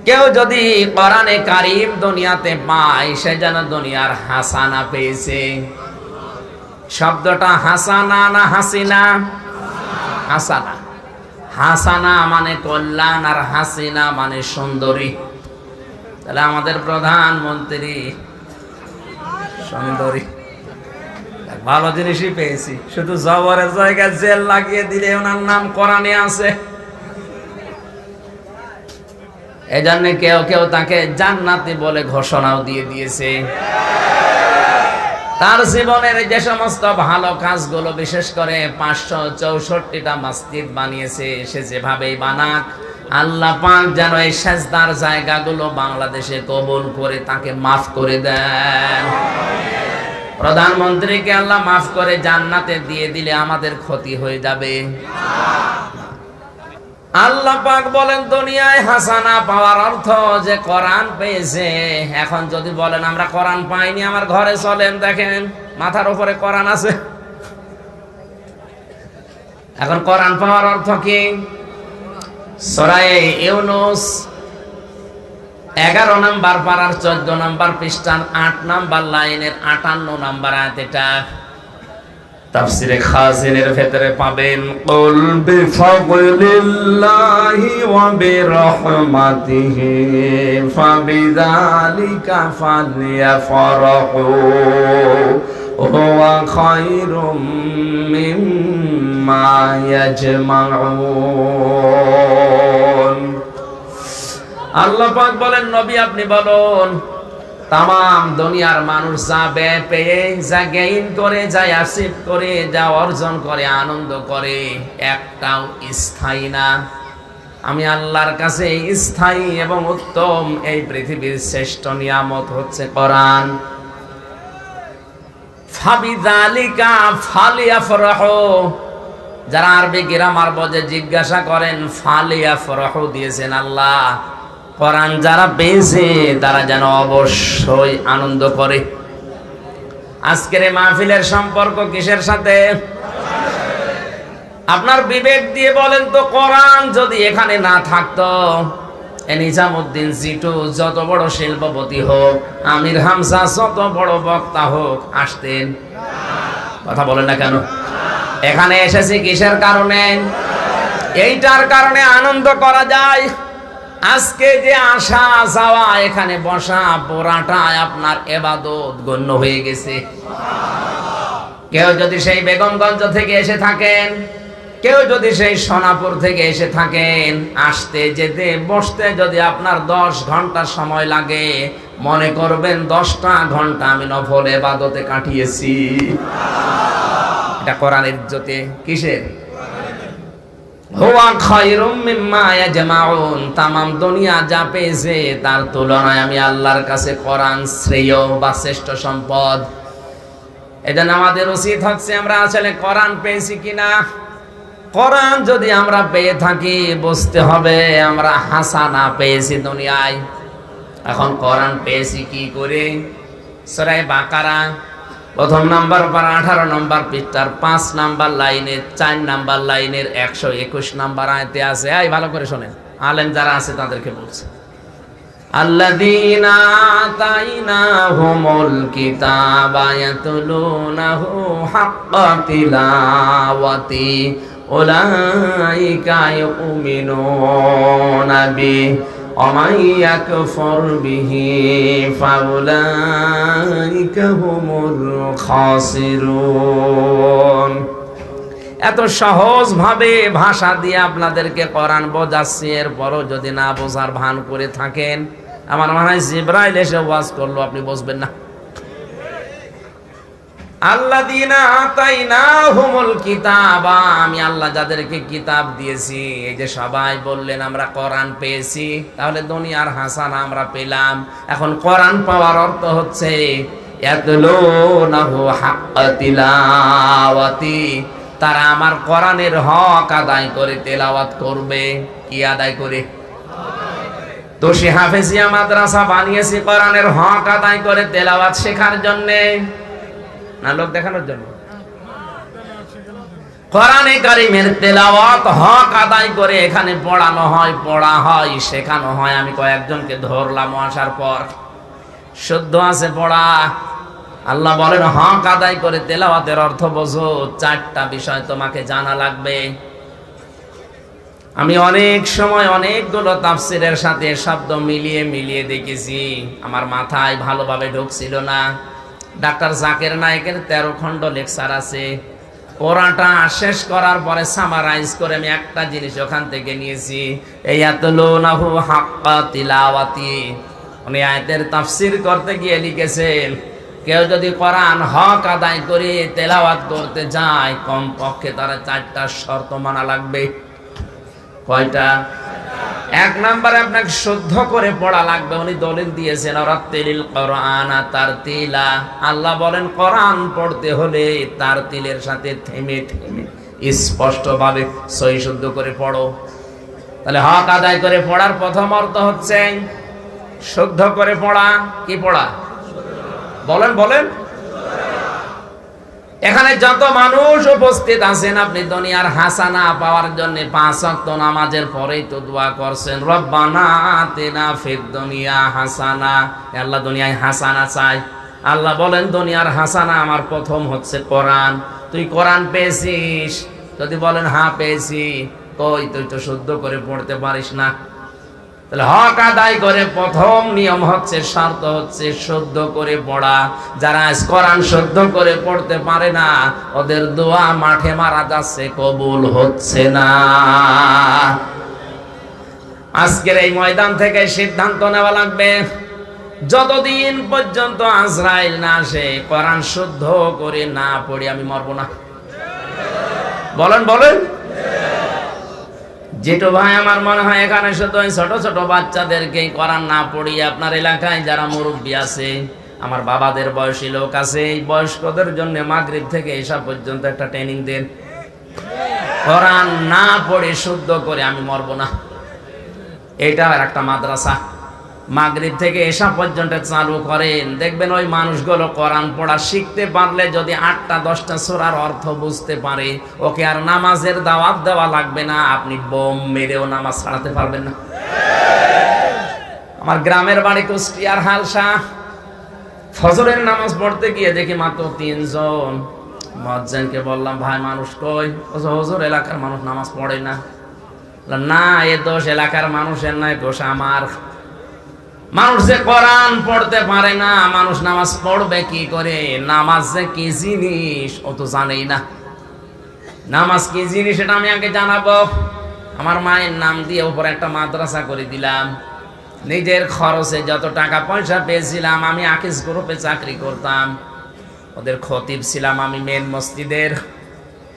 কেউ যদি কোরআনে কারীম দুনিয়াতে পায় সে যেন দুনিয়ার হাসানা পেয়েছে। শব্দটা হাসানা না হাসিনা? হাসানা। হাসানা মানে কল্যাণ আর হাসিনা মানে সুন্দরী। তাহলে আমাদের প্রধানমন্ত্রী সুন্দরী, ভালো জিনিসই পেয়েছি। শুধু জবরের জায়গায় জেল লাগিয়ে দিলে ওনার নাম কোরআনে আছে। এজন্য কেউ কেউ তাকে জান্নাতি বলে ঘোষণাও দিয়ে দিয়েছে। তার জীবনের যে সমস্ত ভালো কাজগুলো, বিশেষ করে ৫৬৪টা মসজিদ বানিয়েছে, সে যেভাবেই বানাক আল্লাহ পাক যেন এই সেজদার জায়গাগুলো বাংলাদেশে কবুল করে তাকে মাফ করে দেন। প্রধানমন্ত্রীকে আল্লাহ মাফ করে জান্নাতে দিয়ে দিলে আমাদের ক্ষতি হয়ে যাবে। আল্লাহ পাক বলেন দুনিয়ায় হাসানা পাওয়ার অর্থ যে কোরআন পেয়েছে। এখন যদি বলেন আমরা কোরআন পাইনি, আমার ঘরে চলেন, দেখেন মাথার উপরে কোরআন আছে। এখন কোরআন পাওয়ার অর্থ কি? সূরা ইউনূস 11 নম্বর পারার 14 নম্বর পৃষ্ঠার 8 নম্বর লাইনের 58 নম্বর আয়াত। এটা তাফসীরে খাজিনের ভেতরে পাবেন, কুল বিফাদলিল্লাহি ওয়া বিরহমাতিহি ফাবিযালিকা ফালইফরাহু হুয়া খায়রুম মিম্মা ইয়াজমাউন। আল্লাহ পাক বলেন, নবী আপনি বলুন, তাম দুনিয়ার মানুষ যা ব্যয় পেয়ে, যা গেইন করে, যা অ্যাচিভ করে, যা অর্জন করে, আনন্দ করে, একটাও স্থায়ী না। আমি আল্লাহর কাছে স্থায়ী এবং উত্তম এই পৃথিবীর শ্রেষ্ঠ নিয়ামত হচ্ছে কোরআন। ফাবিযালিকা ফালিয়াফরাহু, যারা আরবি গ্রামার বোঝে জিজ্ঞাসা করেন ফালিয়াফরাহু দিয়েছেন আল্লাহ, কোরআন যারা পেয়েছে তারা যেন অবশ্যই আনন্দ করে। আজকের এই মাহফিলের সম্পর্ক কিসের সাথে? আপনার বিবেক দিয়ে বলেন তো, কোরআন যদি এখানে না থাকতো, নিজামুদ্দিন জিটু যত বড় শিল্পপতি হোক, আমির হামজা যত বড় বক্তা হোক, আসতেন? কথা বলেন না কেন? এখানে এসেছি কিসের কারণে? এইটার কারণে আনন্দ করা যায়। আজকে যে আসা যাওয়া, এখানে বসা পোড়াটা আপনার ইবাদত গণ্য হয়ে গেছে। কেউ যদি সেই বেগমগঞ্জ থেকে এসে থাকেন, কেউ যদি সেই সোনাপুর থেকে এসে থাকেন, আসতে যেতে বসতে যদি আপনার 10 ঘন্টা সময় লাগে, মনে করবেন 10টা ঘন্টা আমি নফল ইবাদতে কাটিয়েছি। এটা কোরআনের ইজ্জতে। কিসের? হুয়া খায়রুম মিম্মা ইয়াজমাউন, তামাম দুনিয়া যা পেয়েছে তার তুলনায় আমি আল্লাহর কাছে কোরআন শ্রেয় বা শ্রেষ্ঠ সম্পদ। এজন্য আমাদের উচিত হচ্ছে আমরা আসলে কোরআন পেয়েছি কিনা। কোরআন যদি আমরা পেয়ে থাকি, বুঝতে হবে আমরা হাসানা পেয়েছি দুনিয়ায়। এখন কোরআন পেয়েছি কি করে? সূরা বাকারা প্রথম নাম্বার 18 নম্বর পৃষ্ঠার 5 নাম্বার লাইনে 4 নাম্বার লাইনের 121 নাম্বার আয়াতে আছে। এই ভালো করে শোনেন, আলেম যারা আছে তাদেরকে বলছে, আল্লাযীনা আতাইনাহুমুল কিতাবা ইয়াতলুনাহু হাক্কা তিলাওয়াতি উলাইকা ইউমিনুনা বিহি ওয়া মান ইয়াকফুর বিহি ফাউলাইকা হুমুল খাসিরুন। এত সহজ ভাবে ভাষা দিয়ে আপনাদেরকে কোরআন বোঝাচ্ছি, এরপরও যদি না বোঝার ভান করে থাকেন, আমার মনে হয় জিবরাইল এসে ওয়াজ করলো, আপনি বুঝবেন না। আল্লাযীনা আতাইনাহুমুল কিতাবা, আমি আল্লাহ যাদেরকে কিতাব দিয়েছি। এই যে সবাই বললেন আমরা কোরআন পেয়েছি, তাহলে দুনিয়ার হাসানা আমরা পেলাম। এখন কোরআন পাওয়ার অর্থ হচ্ছে ইয়াতলুনাহু হাক্কা তিলাওয়াতি, তারা আমার কোরআনের হক আদায় করে তেলাওয়াত করবে। কি আদায় করে? তো সে হাফেজিয়া মাদ্রাসা বানিয়েছি কোরআনের হক আদায় করে তেলাওয়াত শেখার জন্য, না লোক দেখানোর জন্য? কোরআনে কারীমের তেলাওয়াত হক আদায় করে এখানে পড়ানো হয়, পড়া হয়, শেখানো হয়। আমি কয়েকজনকে ধরলাম আসার পর, শুদ্ধ আছে পড়া। আল্লাহ বলেন হক আদায় করে তেলাওয়াতের অর্থ বোঝো, 4টা বিষয় তোমাকে জানা লাগবে। আমি অনেক সময় অনেকগুলো তাফসীরের সাথে শব্দ মিলিয়ে মিলিয়ে দেখেছি, আমার মাথায় ভালোভাবে ঢুকছিল না। ডাক্তার জাকির নায়েকের 13 খণ্ড লেকচার আছে, পড়াটা শেষ করার পরে সামারাইজ করে আমি একটা জিনিস ওখান থেকে নিয়েছি, ইয়াতলুনাহু হাক্কা তিলাওয়াতি। উনি আয়াতের তাফসীর করতে গিয়ে লিখেছেন, কেউ যদি কোরআন হক আদায় করে তেলাওয়াত করতে যায়, কমপক্ষে তারা 4টা শর্ত মানা লাগবে। কয়টা? 1 নম্বরে আপনাকে শুদ্ধ করে পড়া লাগবে। উনি দলিল দিয়েছেন রাত্তিলিল কোরআনা তারতিলা। আল্লাহ বলেন কোরআন পড়তে হলে তারতিলের সাথে থেমে থেমে স্পষ্টভাবে সহি শুদ্ধ করে পড়ো। তাহলে হক আদায় করে পড়ার প্রথম অর্থ হচ্ছে শুদ্ধ করে পড়া। কি পড়া? বলেন বলেন। এখানে যত মানুষ উপস্থিত আছেন, আপনি দুনিয়ার হাসানা পাওয়ার জন্য 5 ওয়াক্ত নামাজের পরেই তো দোয়া করছেন, রব্বানা আতিনা ফিদ দুনিয়া হাসানা। আল্লাহ দুনিয়ায় হাসানা চাই। আল্লাহ বলেন দুনিয়ার হাসানা আমার প্রথম হচ্ছে কোরআন। তুই কোরআন পেয়েছিস? যদি বলেন হ্যাঁ পেয়েছি, কই তুই তো শুদ্ধ করে পড়তে পারিস না। তাহলে হক আদায় করে প্রথম নিয়ম হচ্ছে, শর্ত হচ্ছে শুদ্ধ করে পড়া। যারা আজ কোরআন শুদ্ধ করে পড়তে পারে না, ওদের দোয়া মাঠে মারা যাচ্ছে, কবুল হচ্ছে না। আজকের এই ময়দান থেকে সিদ্ধান্ত নেওয়া লাগবে, যতদিন পর্যন্ত আজরাইল না আসে কোরআন শুদ্ধ করে না পড়ি আমি মরবো না। বলেন বলেন। যেটু ভাই, আমার মনে হয় এখানে শুধু ছোট ছোট বাচ্চাদেরকে কোরআন না পড়িয়ে আপনার এলাকায় যারা মুরব্বী আছে, আমার বাবাদের বয়সী লোক আছে, এই বয়স্কদের জন্য মাগরিব থেকে এসা পর্যন্ত একটা ট্রেনিং দেন। কোরআন না পড়ে শুদ্ধ করে আমি মরবো না, এটা একটা মাদ্রাসা মাগরিব থেকে এসা পর্যন্ত চালু করেন। দেখবেন ওই মানুষগুলো কোরআন পড়া শিখতে পারলে, যদি 8টা 10টা সূরার অর্থ বুঝতে পারে, ওকে আর নামাজের দাওয়াত দেওয়া লাগবে না। আপনি বোম মেরেও নামাজ ছাড়াতে পারবেন না। আমার গ্রামের বাড়ি কুষ্টিয়ার হালসা। ফজরের নামাজ পড়তে গিয়ে দেখি মাত্র 3 জন। মুয়াজ্জিনকে বললাম, ভাই মানুষ কই? হুজুর এলাকার মানুষ নামাজ পড়ে না। না, এ দোষ এলাকার মানুষের নয়, দোষ আমার। মানুষ যে কোরআন পড়তে পারে না, মানুষ নামাজ পড়বে কি করে? নামাজ যে কি জিনিস ও তো জানেই না। নামাজ কি জিনিস এটা আমি আগে জানাবো। আমার মায়ের নাম দিয়ে উপরে একটা মাদ্রাসা করে দিলাম। নিজের খরচে যত টাকা পয়সা পেয়েছিলাম, আমি আকিস গ্রুপে চাকরি করতাম, ওদের খতিব ছিলাম আমি মেন মসজিদের।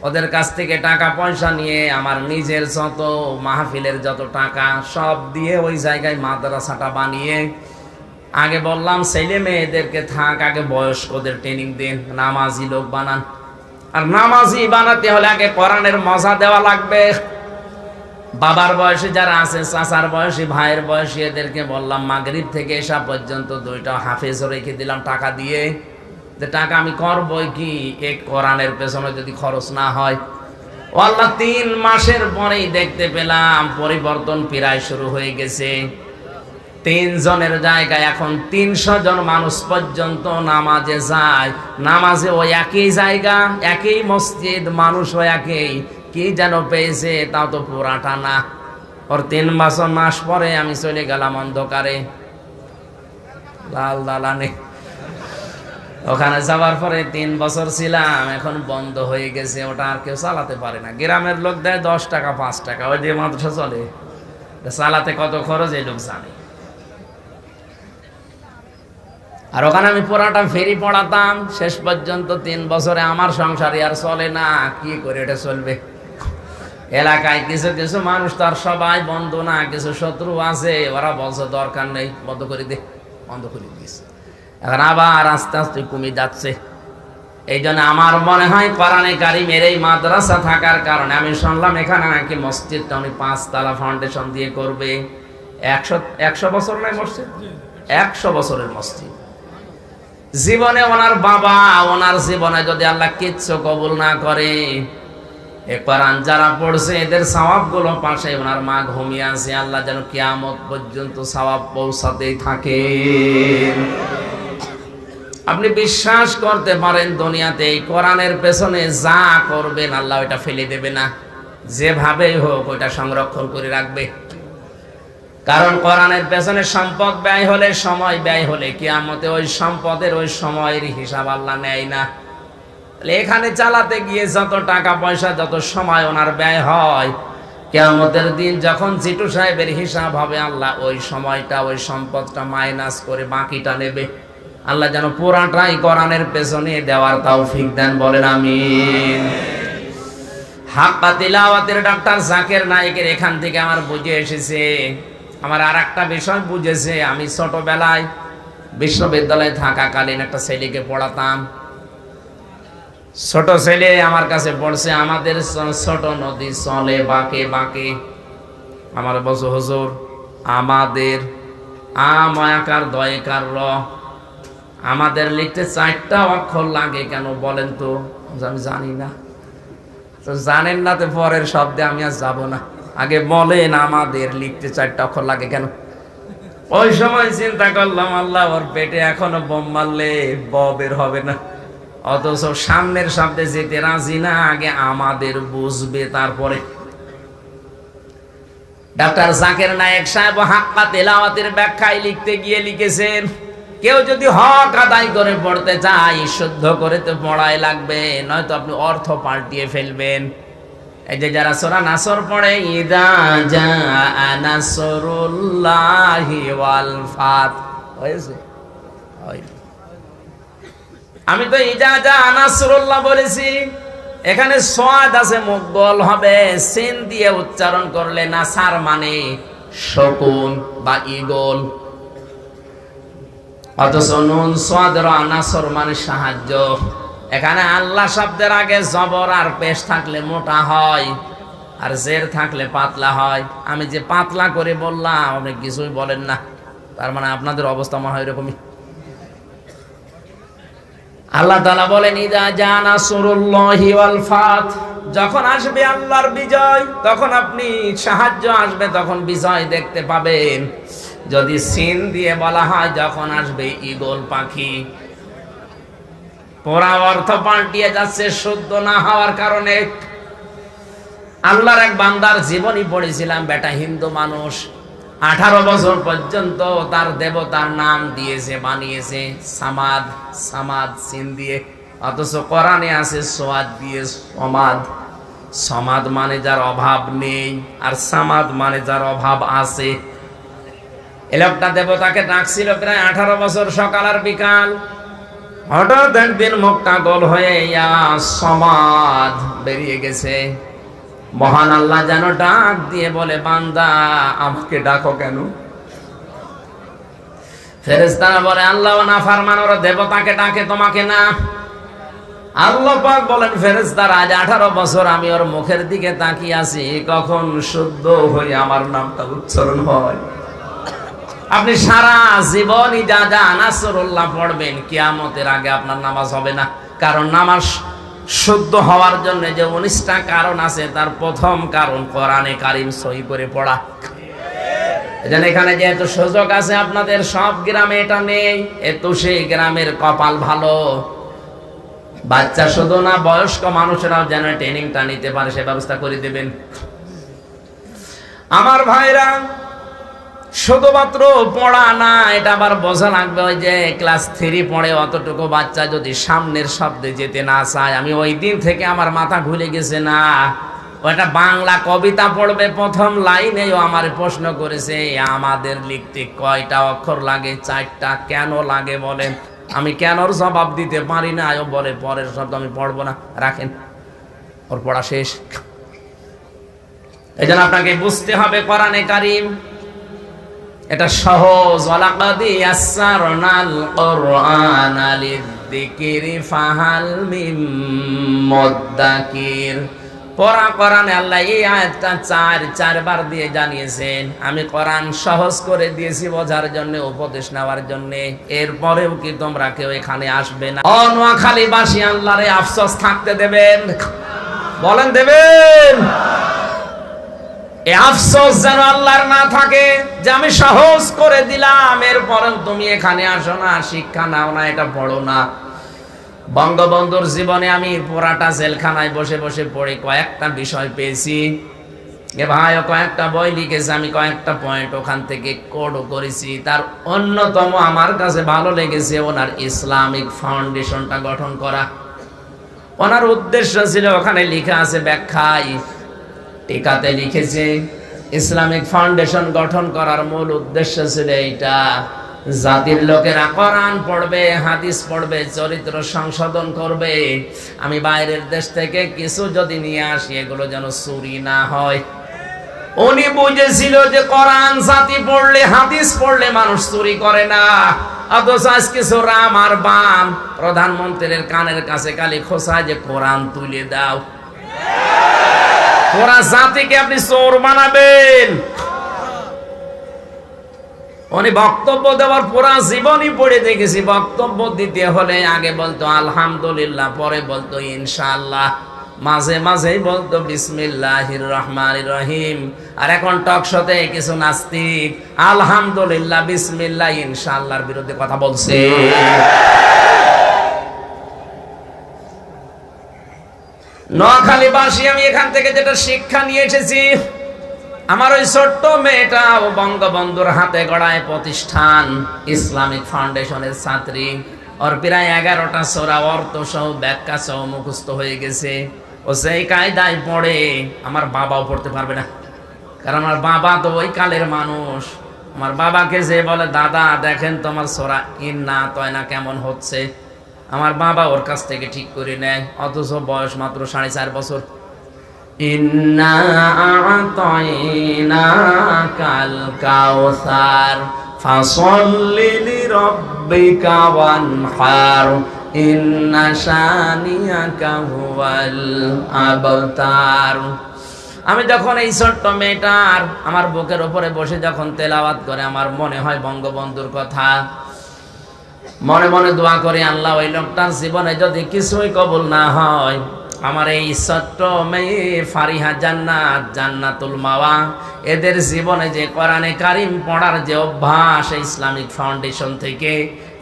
ওদের কাছ থেকে টাকা পয়সা নিয়ে আমার নিজের যত মাহফিলের যত টাকা সব দিয়ে ওই জায়গায় মাদ্রাসাটা বানিয়ে, আগে বললাম ছেলে মেয়েদেরকে থাক, আগে বয়স্কদের ট্রেনিং দিন, নামাজি লোক বানান। আর নামাজি বানাতে হলে আগে কোরআনের মজা দেওয়া লাগবে। বাবার বয়সী যারা আছে, চাচার বয়সী, ভাইয়ের বয়সী, এদেরকে বললাম মাগরিব থেকে এসা পর্যন্ত 2টা হাফেজ রেখে দিলাম টাকা দিয়ে, যে টাকা আমি করবই কি, এক কোরআনের পেছনে যদি খরচ না হয়। ও আল্লাহ, 3 মাসের পরেই দেখতে পেলাম পরিবর্তন প্রায় শুরু হয়ে গেছে। 3 জনের জায়গায় এখন 300 জন মানুষ পর্যন্ত নামাজে যায়। নামাজে ওই একই জায়গা, একই মসজিদ, মানুষ ওই একই, কি যেন পেয়েছে তাও তো পুরাটা না। ওর 3 মাস পরে আমি চলে গেলাম অন্ধকারে, লাল দালানে। ওখানে যাওয়ার পরে 3 বছর ছিলাম, এখন বন্ধ হয়ে গেছে, ওটা আর কেউ চালাতে পারে না। গ্রামের লোক দেয় 10 টাকা 5 টাকা, ওই দিয়ে মাদ্রাসা চলে। চালাতে কত খরচ এই লোক জানে। আর ওখানে আমি পুরাটা ফেরি পড়াতাম, শেষ পর্যন্ত 3 বছরে আমার সংসারে আর চলে না। কি করে এটা চলবে? এলাকায় কিছু কিছু মানুষ, তার সবাই বন্ধু না, কিছু শত্রু আছে, ওরা বলছে দরকার নেই, বন্ধ করে দে, বন্ধ করে দিয়েছে। এখন আবার আস্তে আস্তে কমে যাচ্ছে। এই জন্য আমার মনে হয় কোরআনে কারিমের এই মাদ্রাসা থাকার কারণে, আমি শুনলাম এখানে নাকি মসজিদটা উনি 5 তলা ফাউন্ডেশন দিয়ে করবে। 100 বছর নয় মসজিদ, 100 বছরের মসজিদ। জীবনে ওনার বাবা, ওনার জীবনে যদি আল্লাহ কিচ্ছু কবুল না করে, এ কোরআন যারা পড়ছে এদের সওয়াব গুলো পাশে ওনার মা ঘুমিয়ে আছে, আল্লাহ যেন কিয়ামত পর্যন্ত সওয়াব পৌঁছাতেই থাকে। আপনি বিশ্বাস করতে পারেন, দুনিয়াতে এই কোরআনের পেছনে যা করবেন আল্লাহ ওইটা ফেলে দেবে না, যেভাবেই হোক ওইটা সংরক্ষণ করে রাখবে। কারণ কোরআনের পেছনে সম্পদ ব্যয় হলে, সময় ব্যয় হলে, কিয়ামতে ওই সম্পদের ওই সময়ের হিসাব আল্লাহ নেয় না। এখানে চালাতে গিয়ে যত টাকা পয়সা, যত সময় ওনার ব্যয় হয়, কিয়ামতের দিন যখন জিটু সাহেবের হিসাব হবে, আল্লাহ ওই সময়টা, ওই সম্পদটা মাইনাস করে বাকিটা নেবে। আল্লাহ যেন পুরাটাই কোরআনের পেছনে দেওয়ার তৌফিক দেন, বলেন আমিন। হাক্কা তিলাওয়াতের ডাক্তার জাকির নায়েকের এখান থেকে আমার বুঝে এসেছে, আমার আর একটা বিষয় বুঝেছে। আমি ছোটবেলায় বিশ্ববিদ্যালয়ে থাকাকালীন একটা ছেলেকে পড়াতাম। ছোট ছেলে আমার কাছে পড়ছে, আমাদের ছোট নদী চলে বাঁকে বাঁকে। আমার বলছে, হুজুর আমাদের আমায়াকার দয়কার র, আমাদের লিখতে 4টা অক্ষর লাগে কেন বলেন তো? আমি জানি না। তো জানেন না তো পরের শব্দে আমি আর যাব না, আগে বলেন আমাদের লিখতে 4টা অক্ষর লাগে কেন? ওই সময় চিন্তা করলাম, আল্লাহ ওর পেটে এখনো বোম মারলে ব বের হবে না, অথচ সামনের শব্দে যেতে রাজি না, আগে আমাদের বুঝবে তারপরে। ডাক্তার জাকির নায়েক সাহেব হাক্কা তেলাওয়াতের ব্যাখ্যায় লিখতে গিয়ে লিখেছেন, কেউ যদি হক আদায় করে পড়তে চায় শুদ্ধ করে তো পড়াই লাগবে, নয়তো আপনি অর্থ পাল্টিয়ে ফেলবেন। এই যে যারা সূরা নাসর পড়ে, ইদা জাআ নাসরুল্লাহি ওয়াল ফাত, হয়েছে? আমি তো ইদা জাআ নাসরুল্লাহ বলেছি, এখানে সাদ আছে, মুখ গোল হবে, সিন দিয়ে উচ্চারণ করলে নাসার মানে শকুন বা ঈগল, অথচ নুন সাদ রা নাসর মানে সাহায্য। এখানে আল্লাহ শব্দের আগে জবর আর পেশ থাকলে মোটা হয়, আর জের থাকলে পাতলা হয়। আমি যে পাতলা করে বললাম আপনি কিছুই বলেন না, তার মানে আপনাদের অবস্থা মনে হয় এরকমই। আল্লাহ তাআলা বলেন, ইদা জা নাসরুল্লাহি ওয়াল ফাত, যখন আসবে আল্লাহর বিজয়, তখন আপনি সাহায্য আসবে, তখন বিজয় দেখতে পাবেন। যদি সিন দিয়ে বলা হয়, যখন আসবে ঈগল পাখি। পুরা অর্থ পাল্টিয়ে যাচ্ছে শুদ্ধ না হওয়ার কারণে। আল্লাহর এক বান্দার জীবনী পড়েছিলাম, বেটা হিন্দু মানুষ, 18 বছর পর্যন্ত তার দেবতার নাম দিয়েছে, বানিয়েছে সামাদ, সামাদ সিন দিয়ে, অথচ কোরআনে আছে সোয়াদ দিয়ে সমাদ। সমাদ মানে যার অভাব নেই, আর সামাদ মানে যার অভাব আছে। এই লোকটা দেবতাকে ডাকছিল প্রায় 18 বছর, সকাল আর বিকাল। হঠাৎ একদিন মুখটা গোল হয়ে ইয়া সমাদ বেরিয়ে গেছে। মহান আল্লাহ যেন ডাক দিয়ে বলে, বান্দা আমাকে ডাকো কেন? ফেরেশতারা বলে, আল্লাহ নাফরমান, ওরা দেবতাকে ডাকে, তোমাকে না। আল্লাহ পাক বলেন, ফেরেশতারা আজ 18 বছর আমি ওর মুখের দিকে তাকিয়ে আছি, কখন শুদ্ধ হয়ে আমার নামটা উচ্চারণ হয়। আপনি সারা জীবন ইদা জা নাসরুল্লাহ পড়বেন, কিয়ামতের আগে আপনার নামাজ হবে না। কারণ নামাজ শুদ্ধ হওয়ার জন্য যে 19টা কারণ আছে, তার প্রথম কারণ কোরআনে কারীম সহি করে পড়া। এজন্য এখানে যেহেতু সুযোগ আছে, আপনাদের সব গ্রামে এটা নেই, এতো সেই গ্রামের কপাল ভালো। বাচ্চা শুধু না, বয়স্ক মানুষেরাও যেন ট্রেনিংটা নিতে পারে, সে ব্যবস্থা করে দেবেন। আমার ভাইরা, শুধুমাত্র পড়া না, এটা আবার বোঝা লাগবে। ওই যে ক্লাস 3 পড়ে অতটুকু বাচ্চা যদি সামনের শব্দে যেতে না চায়, আমি ওই দিন থেকে আমার মাথা ঘুরে গেছে, না ওটা বাংলা কবিতা পড়বে, প্রথম লাইনেও আমার প্রশ্ন করেছে, আমাদের লিখতে কয়টা অক্ষর লাগে? 4টা। কেন লাগে বলেন? আমি কেনর জবাব দিতে পারি না। ও বলে, পরের শব্দ আমি পড়বো না, রাখেন, ওর পড়া শেষ। এই জন্য আপনাকে বুঝতে হবে কোরআনে কারীম এটা সহজ। ওয়ালাকাদ ইয়াসসারনাল কুরআনা লিযিকরি ফাহাল মিন মুদ্দাকির। পড়া কোরআনে আল্লাহ এই আয়াতটা 4বার দিয়ে জানিয়েছেন, আমি কোরআন সহজ করে দিয়েছি বোঝার জন্য, উপদেশ নেওয়ার জন্য। এরপরেও কি তোমরা কেউ এখানে আসবে না? নোয়াখালীবাসী আল্লাহরে আফসোস থাকতে দেবেন? বলেন দেবেন? এই আফসোস যেন আল্লাহর না থাকে যে আমি সহজ করে দিলাম, এরপরেও তুমি এখানে আসো না, শিক্ষা নাও না, এটা পড়ো না। বঙ্গবন্ধুর জীবনে আমি পুরাটা জেলখানায় বসে বসে পড়ে কয়েকটা বিষয় পেয়েছি। এ ভাই কয়েকটা বই লিখেছে, আমি কয়েকটা পয়েন্ট ওখান থেকে কোডও করেছি। তার অন্যতম আমার কাছে ভালো লেগেছে ওনার ইসলামিক ফাউন্ডেশনটা গঠন করা। ওনার উদ্দেশ্য ছিল, ওখানে লেখা আছে ব্যাখ্যায়, টিকাতে লিখেছে, ইসলামিক ফাউন্ডেশন গঠন করার মূল উদ্দেশ্য ছিল এইটা, জাতির লোকেরা কোরআন পড়বে, হাদিস পড়বে, চরিত্র সংশোধন করবে। আমি বাইরের দেশ থেকে কিছু যদি নিয়ে আসি, এগুলো যেন চুরি না হয়। উনি বুঝেছিল যে কোরআন জাতি পড়লে, হাদিস পড়লে মানুষ চুরি করে না। অথচ আজকে রাম আর বাম প্রধানমন্ত্রীর কানের কাছে খালি খোঁচায় যে কোরআন তুলে দাও। ওরা জাতিকে আপনি চোর বানাবেন। উনি বক্তব্য দেওয়ার পুরা জীবনই পড়ে দেখেছি, বক্তব্য দিতে হলে আগে বলতো আলহামদুলিল্লাহ, পরে বলতো ইনশাআল্লাহ, মাঝে মাঝেই বলতো বিসমিল্লাহির রহমানির রহিম। আর এখন টক শোতে কিছু নাস্তিক আলহামদুলিল্লাহ, বিসমিল্লাহ, ইনশাআল্লাহর বিরুদ্ধে কথা বলছে। নোয়াখালীবাসী, আমি এখান থেকে যেটা শিক্ষা নিয়ে এসেছি, আমার ওই ছোট্ট মেয়েটাও বঙ্গবন্ধুর হাতে গড়ায় প্রতিষ্ঠান ইসলামিক ফাউন্ডেশনের ছাত্রী। ওর প্রায় 11টা সূরা অর্থ সহ ব্যাখ্যা সহ মুখস্থ হয়ে গেছে। ও সেই কায়দায় পড়ে, আমার বাবাও পড়তে পারবে না, কারণ আমার বাবা তো ওই কালের মানুষ। আমার বাবাকে যে বলে, দাদা দেখেন তোমার সূরা ইন্না তয়না কেমন হচ্ছে, আমার বাবা ওর কাছ থেকে ঠিক করে নেয়, অথচ বয়স মাত্র 4.5 বছর। ইন্না আ'তাইনাকাল কাউসার ফাসল্লি লিরাব্বিকা ওয়ানহার ইন্না শানিয়াকা হুয়াল আবতার। আমি যখন এই ছোট্ট মেয়েটার আমার বুকের উপরে বসে যখন তেলাওয়াত করে, আমার মনে হয় বঙ্গবন্ধুর কথা। মনে মনে দোয়া করি, আল্লাহ ওই লোকটার জীবনে যদি কিছুই কবুল না হয়, আমার এই ছোট্ট মেয়ে ফারিহা জান্নাত, জান্নাতুল মাওয়া, এদের জীবনে যে কোরআনে কারিম পড়ার যে অভ্যাস, ইসলামিক ফাউন্ডেশন থেকে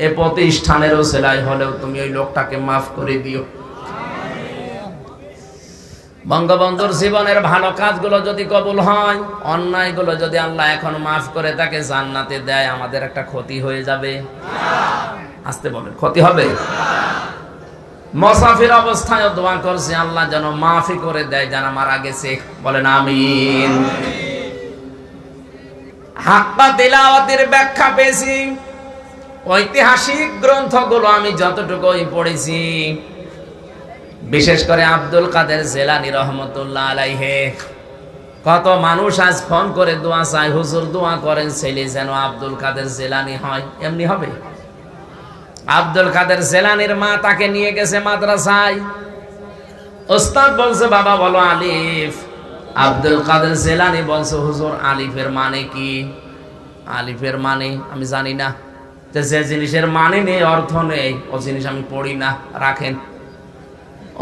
এ প্রতিষ্ঠানের ওসিলায় হলেও তুমি ওই লোকটাকে মাফ করে দিও। বঙ্গবন্ধুর জীবনের ভালো কাজগুলো যদি কবুল হয়, অন্যায়গুলো যদি আল্লাহ এখন মাফ করে তাকে জান্নাতে দেয়, আমাদের একটা ক্ষতি হয়ে যাবে। আসতে বলেন, ক্ষতি হবে? মুসাফির অবস্থায় দোয়া করছি, আল্লাহ যেন মাফি করে দেয় যারা মারা গেছে। বলেন আমিন। হাক্কা তিলাওয়াতের ব্যাখ্যা পেয়েছি। ঐতিহাসিক গ্রন্থগুলো আমি যতটুকু পড়েছি, বিশেষ করে আব্দুল কাদের জেলানী রহমতুল্লাহ আলাইহে, কত মানুষ আজ ফোন করে দোয়া চায়, হুজুর দোয়া করেন ছেলে যেন আব্দুল কাদের জেলানী হয়। এমনি হবে? আব্দুল কাদের জেলানীর মা তাকে নিয়ে গেছে মাদ্রাসায়। ওস্তাদ বলছে, বাবা বলো আলিফ। আব্দুল কাদের জেলানী বলছে, হুজুর আলিফের মানে কি? আলিফের মানে আমি জানি না, যে জিনিসের মানে নেই, অর্থ নেই, ও জিনিস আমি পড়ি না, রাখেন।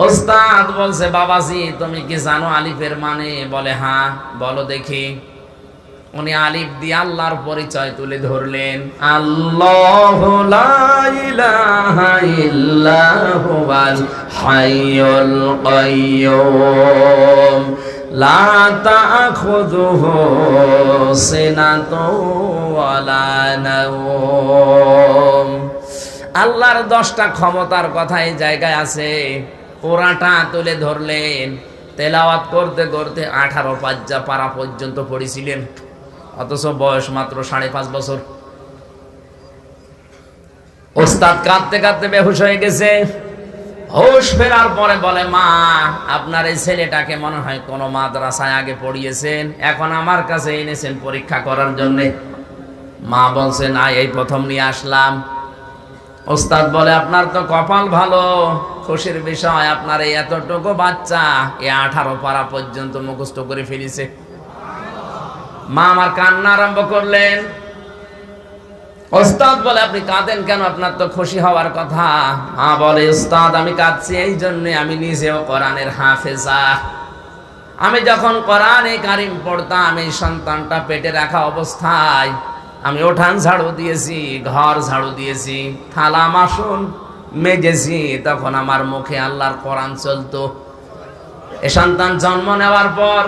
ওস্তাদ বলছে, বাবাজি তুমি কি জানো আলিফের মানে? বলে হ্যাঁ। বলো দেখি। উনি আলিফ দিয়ে আল্লাহর পরিচয় তুলে ধরলেন। আল্লাহু লা ইলাহা ইল্লা হুয়াল হাইয়ুল কাইয়্যুম লা তা'খুযুহু সিনাতুন ওয়ালা নাওম। আল্লাহর 10টা ক্ষমতার কথা এই জায়গায় আছে, পুরাটা তুলে ধরলেন। তেলাওয়াত করতে করতে 18 পাজ্জা পারা পর্যন্ত পড়েছিলেন, অথচ বয়স মাত্র 5.5 বছর। ওস্তাদ কাঁদতে কাঁদতে বেহুশ হয়ে গেছে। হুশ ফেরার পরে বলে, মা আপনার এই ছেলেটাকে মনে হয় কোনো মাদ্রাসায় আগে পড়িয়েছেন, এখন আমার কাছে এনেছেন পরীক্ষা করার জন্য। মা বলছে, না এই প্রথম নিয়ে আসলাম। ওস্তাদ বলে, আপনার তো কপাল ভালো, খুশির বিষয়, আপনার এই এতটুকু বাচ্চা এই 18 পারা পর্যন্ত মুখস্থ করে ফেলেছে। মা আমার কান্না আরম্ভ করলেন। ওস্তাদ বলে, আপনি কাঁদেন কেন? আপনার তো খুশি হওয়ার কথা। মা বলে, ওস্তাদ আমি কাঁদছি এই জন্য, আমি নিজেও কোরআনের হাফেজা। আমি যখন কোরআনে কারিম পড়তাম, এই সন্তানটা পেটে রাখা অবস্থায় আমি উঠান ঝাড়ু দিয়েছি, ঘর ঝাড়ু দিয়েছি, থালা বাসন মেজেছি, তখন আমার মুখে আল্লাহর কোরআন চলতো। এ সন্তান জন্ম নেওয়ার পর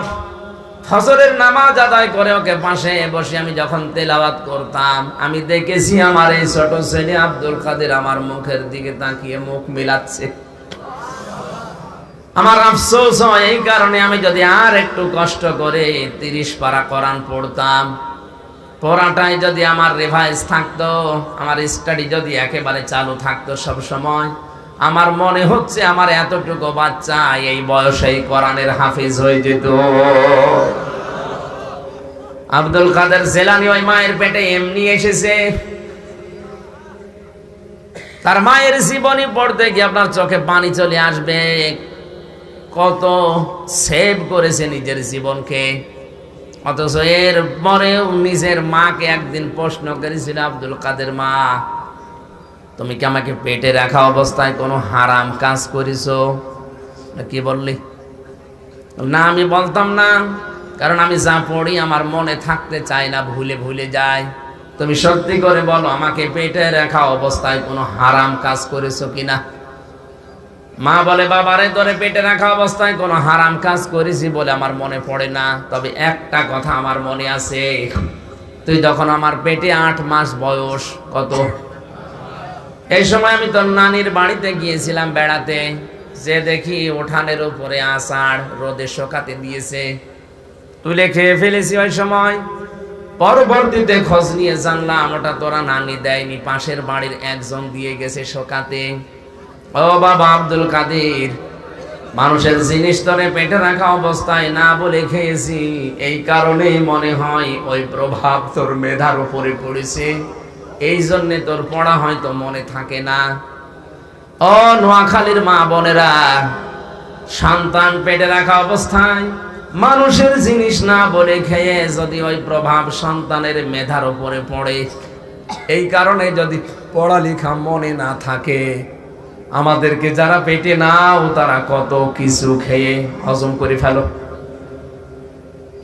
ফজরের নামাজ আদায় করে ওকে পাশে বসে আমি যখন তেলাওয়াত করতাম, আমি দেখেছি আমার এই ছোট ছেলে আব্দুল কাদের আমার মুখের দিকে তাকিয়ে মুখ মিলাচ্ছে। আমার আফসোস হয় এই কারণে, আমি যদি আর একটু কষ্ট করে 30 পারা কোরআন পড়তাম, পড়াটাই যদি আমার রিভাইজ থাকতো, আমার স্টাডি যদি একেবারে চালু থাকতো সব সময়, আমার মনে হচ্ছে আমার এতটুকু বাচ্চা এই বয়সেই কোরআনের হাফিজ হয়ে যেত। আব্দুল কাদের জেলানী ওই মায়ের পেটে এমনি এসেছে। তার মায়ের জীবনী পড়তে গিয়ে আপনার চোখে পানি চলে আসবে। কত সেভ করেছে নিজের জীবনকে, অথচ এর পরেও নিজের মাকে একদিন প্রশ্ন করেছিল, আব্দুল কাদের মা তুমি কি আমাকে পেটে রাখা অবস্থায় কোনো হারাম কাজ করেছো? কি বললি? না আমি বলতাম না, কারণ আমি যা পড়ি আমার মনে থাকতে চাই না, ভুলে ভুলে যায়। তুমি সত্যি করে বলো আমাকে পেটে রাখা অবস্থায় কোনো হারাম কাজ করেছো কিনা? মা বলে, বাবারে তোরে পেটে রাখা অবস্থায় কোনো হারাম কাজ করেছি বলে আমার মনে পড়ে না, তবে একটা কথা আমার মনে আছে, তুই যখন আমার পেটে 8 মাস বয়স, কত, এই সময় আমি তোর নানির বাড়িতে গিয়েছিলাম বেড়াতে, যে দেখি উঠানের উপরে আষাঢ় রোদে শুকাতে দিয়েছে, তুলে খেয়ে ফেলেছি ওই সময়। পরবর্তীতে খোঁজ নিয়ে জানলাম ওটা তোরা নানি দেয়নি, পাশের বাড়ির একজন দিয়ে গেছে শুকাতে। ও বাবা আব্দুল কাদের, মানুষের জিনিস তোরে পেটে রাখা অবস্থায় না বলে খেয়েছি, এই কারণেই মনে হয় ওই প্রভাব তোর মেধার উপরে পড়েছে, এই জন্যে তোর পড়া হয়তো মনে থাকে না। ও নোয়াখালীর মা বোনেরা, সন্তান পেটে রাখা অবস্থায় মানুষের জিনিস না বলে খেয়ে যদি ওই প্রভাব সন্তানের মেধার উপরে পড়ে, এই কারণে যদি পড়ালেখা মনে না থাকে, আমাদেরকে যারা পেটে নাও তারা কত কিছু খেয়ে হজম করে ফেলো।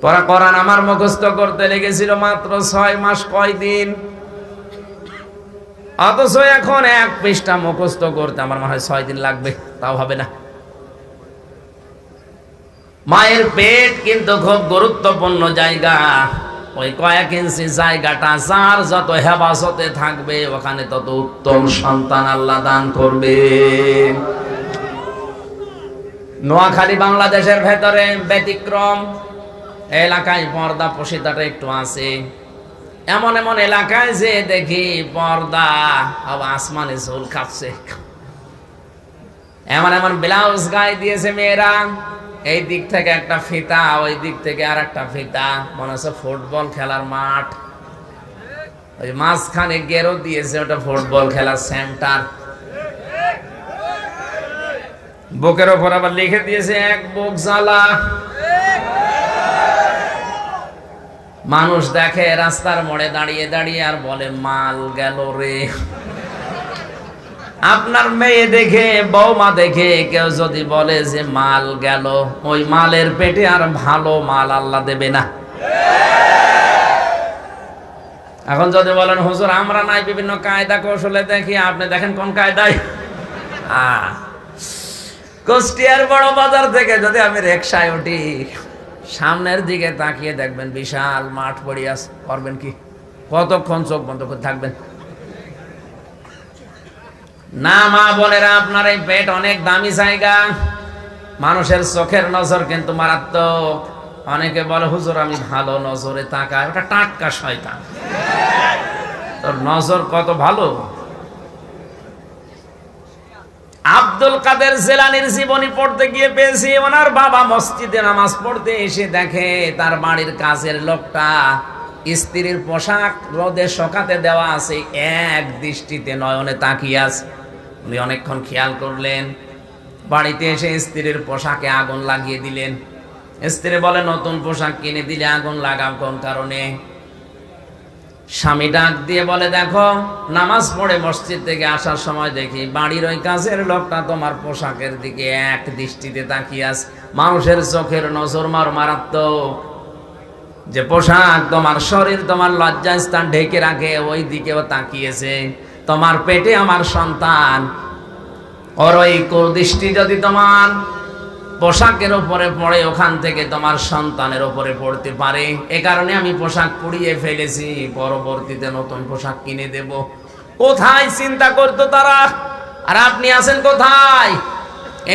তোরা কোরআন আমার মুখস্থ করতে লেগেছিল মাত্র 6 মাস, কয়দিন, অথচ এখন 1 পৃষ্ঠা মুখস্থ করতে আমার মনে হয় 6 দিন লাগবে, তাও হবে না। মায়ের পেট কিন্তু খুব গুরুত্বপূর্ণ জায়গা, ওই কয়েক ইঞ্চি জায়গাটা যার যত হেফাজতে থাকবে ওখানে তত উত্তম সন্তান আল্লাহ দান করবে। নোয়াখালী বাংলাদেশের ভেতরে ব্যতিক্রম, এলাকায় পর্দা প্রসিদ্ধাটা একটু আছে, এমন এমন এলাকায় যে দেখি পর্দা আবার আসমানে ঝোল খাচ্ছে, এমন এমন ব্লাউজ গায়ে দিয়েছে মেয়েরা, এই দিক থেকে একটা ফিতা, ওই দিক থেকে আর একটা ফিতা, মনে হচ্ছে ফুটবল খেলার মাঠ, ওই মাঝখানে গেরো দিয়েছে, ওটা ফুটবল খেলার সেন্টার, বুকের ওপর আবার লিখে দিয়েছে 1 বুক জ্বালা। মানুষ দেখে রাস্তার মোড়ে দাঁড়িয়ে দাঁড়িয়ে আর বলে মাল গেল রে। আপনার মেয়ে দেখে, বৌমা দেখে কেউ যদি বলে যে মাল গেল, ওই মালের পেটে আর ভালো মাল আল্লাহ দেবে না। এখন যদি বলেন হুজুর আমরা নাই বিভিন্ন কায়দা কৌশলে দেখি, আপনি দেখেন কোন কায়দায়। কুষ্টিয়ার বড় বাজার থেকে যদি আমি রিকশায় উঠি, সামনের দিকে তাকিয়ে দেখবেন বিশাল মাঠ পড়ে আছে, করবেন কি? কতক্ষণ চোখ বন্ধ করে থাকবেন? না মা বোনেরা, আপনার এই পেট অনেক দামি জায়গা, মানুষের চোখের নজর কিন্তু মারাত্মক। অনেকে বলে হুজুর আমি ভালো নজরে তাকাই, ওটা টাটকা শয়তান, তোর নজর কত ভালো। আব্দুল কাদের জিলানীর জীবনী পড়তে গিয়ে পেয়েছি, ওনার বাবা মসজিদে নামাজ পড়তে এসে দেখে তার বাড়ির কাজের লোকটা স্ত্রীর পোশাক রোদে শুকাতে দেওয়া আছে, এক দৃষ্টিতে নয়নে তাকিয়ে আছে। উনি অনেকক্ষণ খেয়াল করলেন, বাড়িতে এসে স্ত্রীর পোশাকে আগুন লাগিয়ে দিলেন। স্ত্রী বলে নতুন পোশাক কিনে দিলে আগুন লাগাও কোন কারণে? স্বামী ডাক দিয়ে বলে দেখো, নামাজ পড়ে মসজিদ থেকে আসার সময় দেখি বাড়ির ওই কাজের লোকটা তোমার পোশাকের দিকে এক দৃষ্টিতে তাকিয়ে আছে। মানুষের চোখের নজর মারাত্মক, যে পোশাক তোমার শরীর তোমার লজ্জাস্থান ঢেকে রাখে ওই দিকেও তাকিয়েছে। তোমার পেটে আমার সন্তান, ওর ওই কুদৃষ্টি যদি তোমার পোশাকের উপরে পড়ে, ওখান থেকে তোমার সন্তানের উপরে পড়তে পারে। এ কারণে আমি পোশাক পুড়িয়ে ফেলেছি, পরবর্তীতে নতুন পোশাক কিনে দেব। কোথায় চিন্তা করতো তারা, আর আপনি আছেন কোথায়?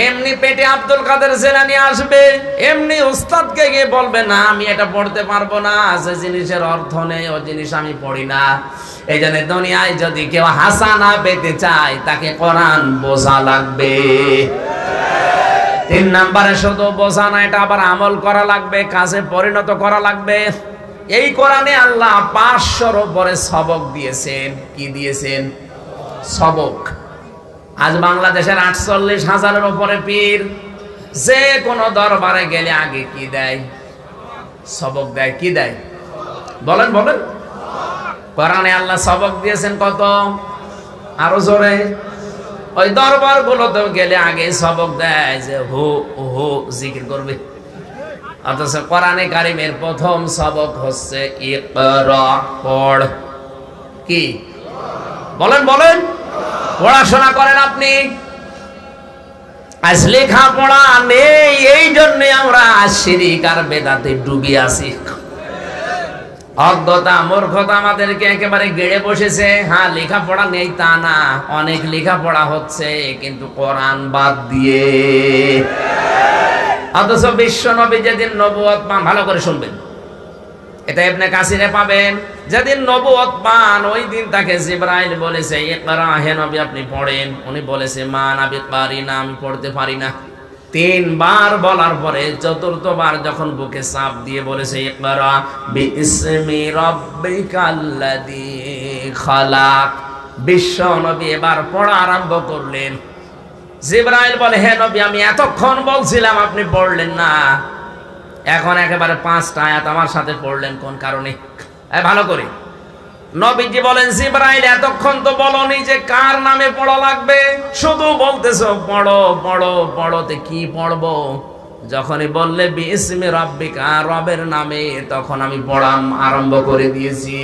এমনি পেটে আব্দুল কাদের জিলানী আসবে, এমনি উস্তাদকে গিয়ে বলবে না আমি এটা পড়তে পারবো না, যে জিনিসের অর্থ নেই ও জিনিস আমি পড়ি না। এই জন্য দুনিয়ায় যদি কেউ হাসানা পেতে চায় তাকে কোরআন বোঝা লাগবে। 3 নম্বরে শুধু বোঝা না, এটা আবার আমল করা লাগবে, কাজে পরিণত করা লাগবে। এই কোরআনে আল্লাহ 500-র উপরে সবক দিয়েছেন। কি দিয়েছেন? সবক। আজ বাংলাদেশের 48,000-এর উপরে পীর, যে কোনো দরবারে গেলে আগে কি দেয়? সবক দেয়। কি দেয়? বলেন বলেন। কোরআনে আল্লাহ সবক দিয়েছেন কত? আরো জোরে। ওই দরবার গুলোতে গেলে আগে সবক দেয় যে হু হু জিকির করবে। অথচ কোরআনে কারিমের প্রথম সবক হচ্ছে ইকরা, পড়। কি বলেন বলেন? পড়াশোনা করেন আপনি। আজ লেখাপড়া নেই, এই জন্য আমরা শিরিক আর বেদাতে ডুবে আছি। অজ্ঞতা মূর্খতা আমাদেরকে একেবারে গেড়ে বসেছে। হ্যাঁ, লেখাপড়া নেই তা না, অনেক লেখাপড়া হচ্ছে কিন্তু কোরআন বাদ দিয়ে। অথচ বিশ্ব নবী যেদিন নবুয়ত পান, ভালো করে শুনবেন, এটা ইবনে কাসিরে পাবেন, যেদিন নবুয়ত পান ওই দিন তাকে জিবরাইল বলেছে ইকরা, হে নবী আপনি পড়েন। উনি বলেছে মা নাবি পারি না, আমি পড়তে পারি না। 3 বার বলার পরে চতুর্থবার যখন বুকে চাপ দিয়ে বলেছে ইকরা বিইসমি রাব্বিকাল্লাযী খালাক, বিশ্ব নবী এবার পড়া আরম্ভ করলেন। জিবরাইল বলে হে নবী আমি এতক্ষণ বলছিলাম আপনি পড়লেন না, এখন একেবারে 5টা আয়াত আমার সাথে পড়লেন কোন কারণে? ভালো করে নবীজি বলেন জিবরাইল এতক্ষণ তো বলনি যে কার নামে পড়া লাগবে, শুধু বলতেছো পড়ো পড়ো পড়োতে কি পড়বো? যখনই বললে বিইসমি রাব্বিকা, রবের নামে, তখন আমি পড়া আরম্ভ করে দিয়েছি।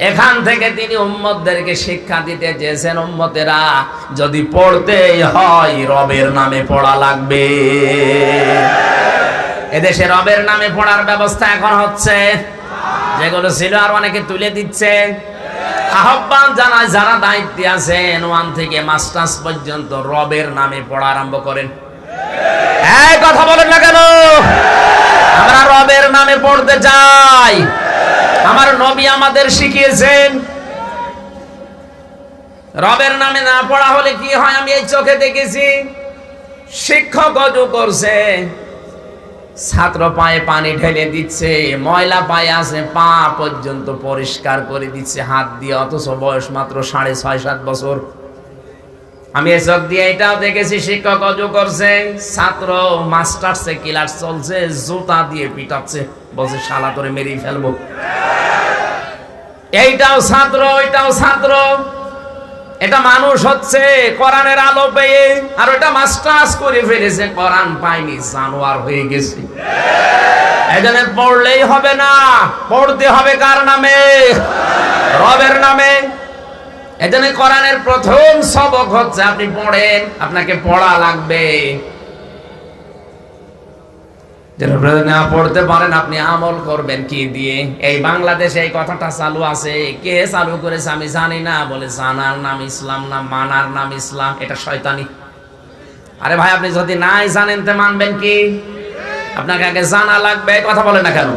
এখান থেকে তিনি উম্মতদেরকে শিক্ষা দিতে চেয়েছেন, উম্মতেরা যদি পড়তেই হয় রবের নামে পড়া লাগবে। এদেশে রবের নামে পড়ার ব্যবস্থা এখন হচ্ছে, যেগুলো ছিল আর অনেকে তুলে দিচ্ছে। আহ্বান জানায় যারা দায়িত্বে আছেন 1 থেকে মাস্টার্স পর্যন্ত রবের নামে পড়া আরম্ভ করেন। এই কথা বলেন না কেন? আমরা রবের নামে পড়তে চাই। আমার নবী আমাদের শিখিয়েছেন রবের নামে না পড়া হলে কি হয় আমি এই চোখে দেখেছি। শিক্ষক অজু করছে, ছাত্র পায়ে পানি ঢেলে দিচ্ছে, ময়লা পায়ে আছে, পা পর্যন্ত পরিষ্কার করে দিচ্ছে হাত দিয়ে, অথচ বয়স মাত্র 6.5-7 বছর। আমি এই চোখ দিয়ে এটাও দেখেছি শিক্ষক অজু করছে, ছাত্র মাস্টার্সে ক্লাস চলছে, জুতা দিয়ে পিটাচ্ছে, বলছে শালা তোরে মেরেই ফেলবো। এইটাও ছাত্র ওইটাও ছাত্র, এটা মানুষ হচ্ছে কোরআনের আলো পেয়ে, আর ওটা মাস্টার্স করে ফেলেছে, কোরআন পায়নি, জানোয়ার হয়ে গেছে। এজন্য পড়লেই হবে না, পড়তে হবে কার নামে? রবের নামে। এজন্য কোরআনের প্রথম সবক হচ্ছে আপনি পড়েন, আপনাকে পড়া লাগবে। যেটা না পড়তে পারেন আপনি আমল করবেন কি দিয়ে? এই বাংলাদেশে এই কথাটা চালু আছে, কে চালু করেছে আমি জানি না, বলে জানার নাম ইসলাম না মানার নাম ইসলাম, এটা শয়তানি। আরে ভাই আপনি যদি নাই জানেন তে মানবেন কি? আপনাকে আগে জানা লাগবে, কথা বলে না কেন?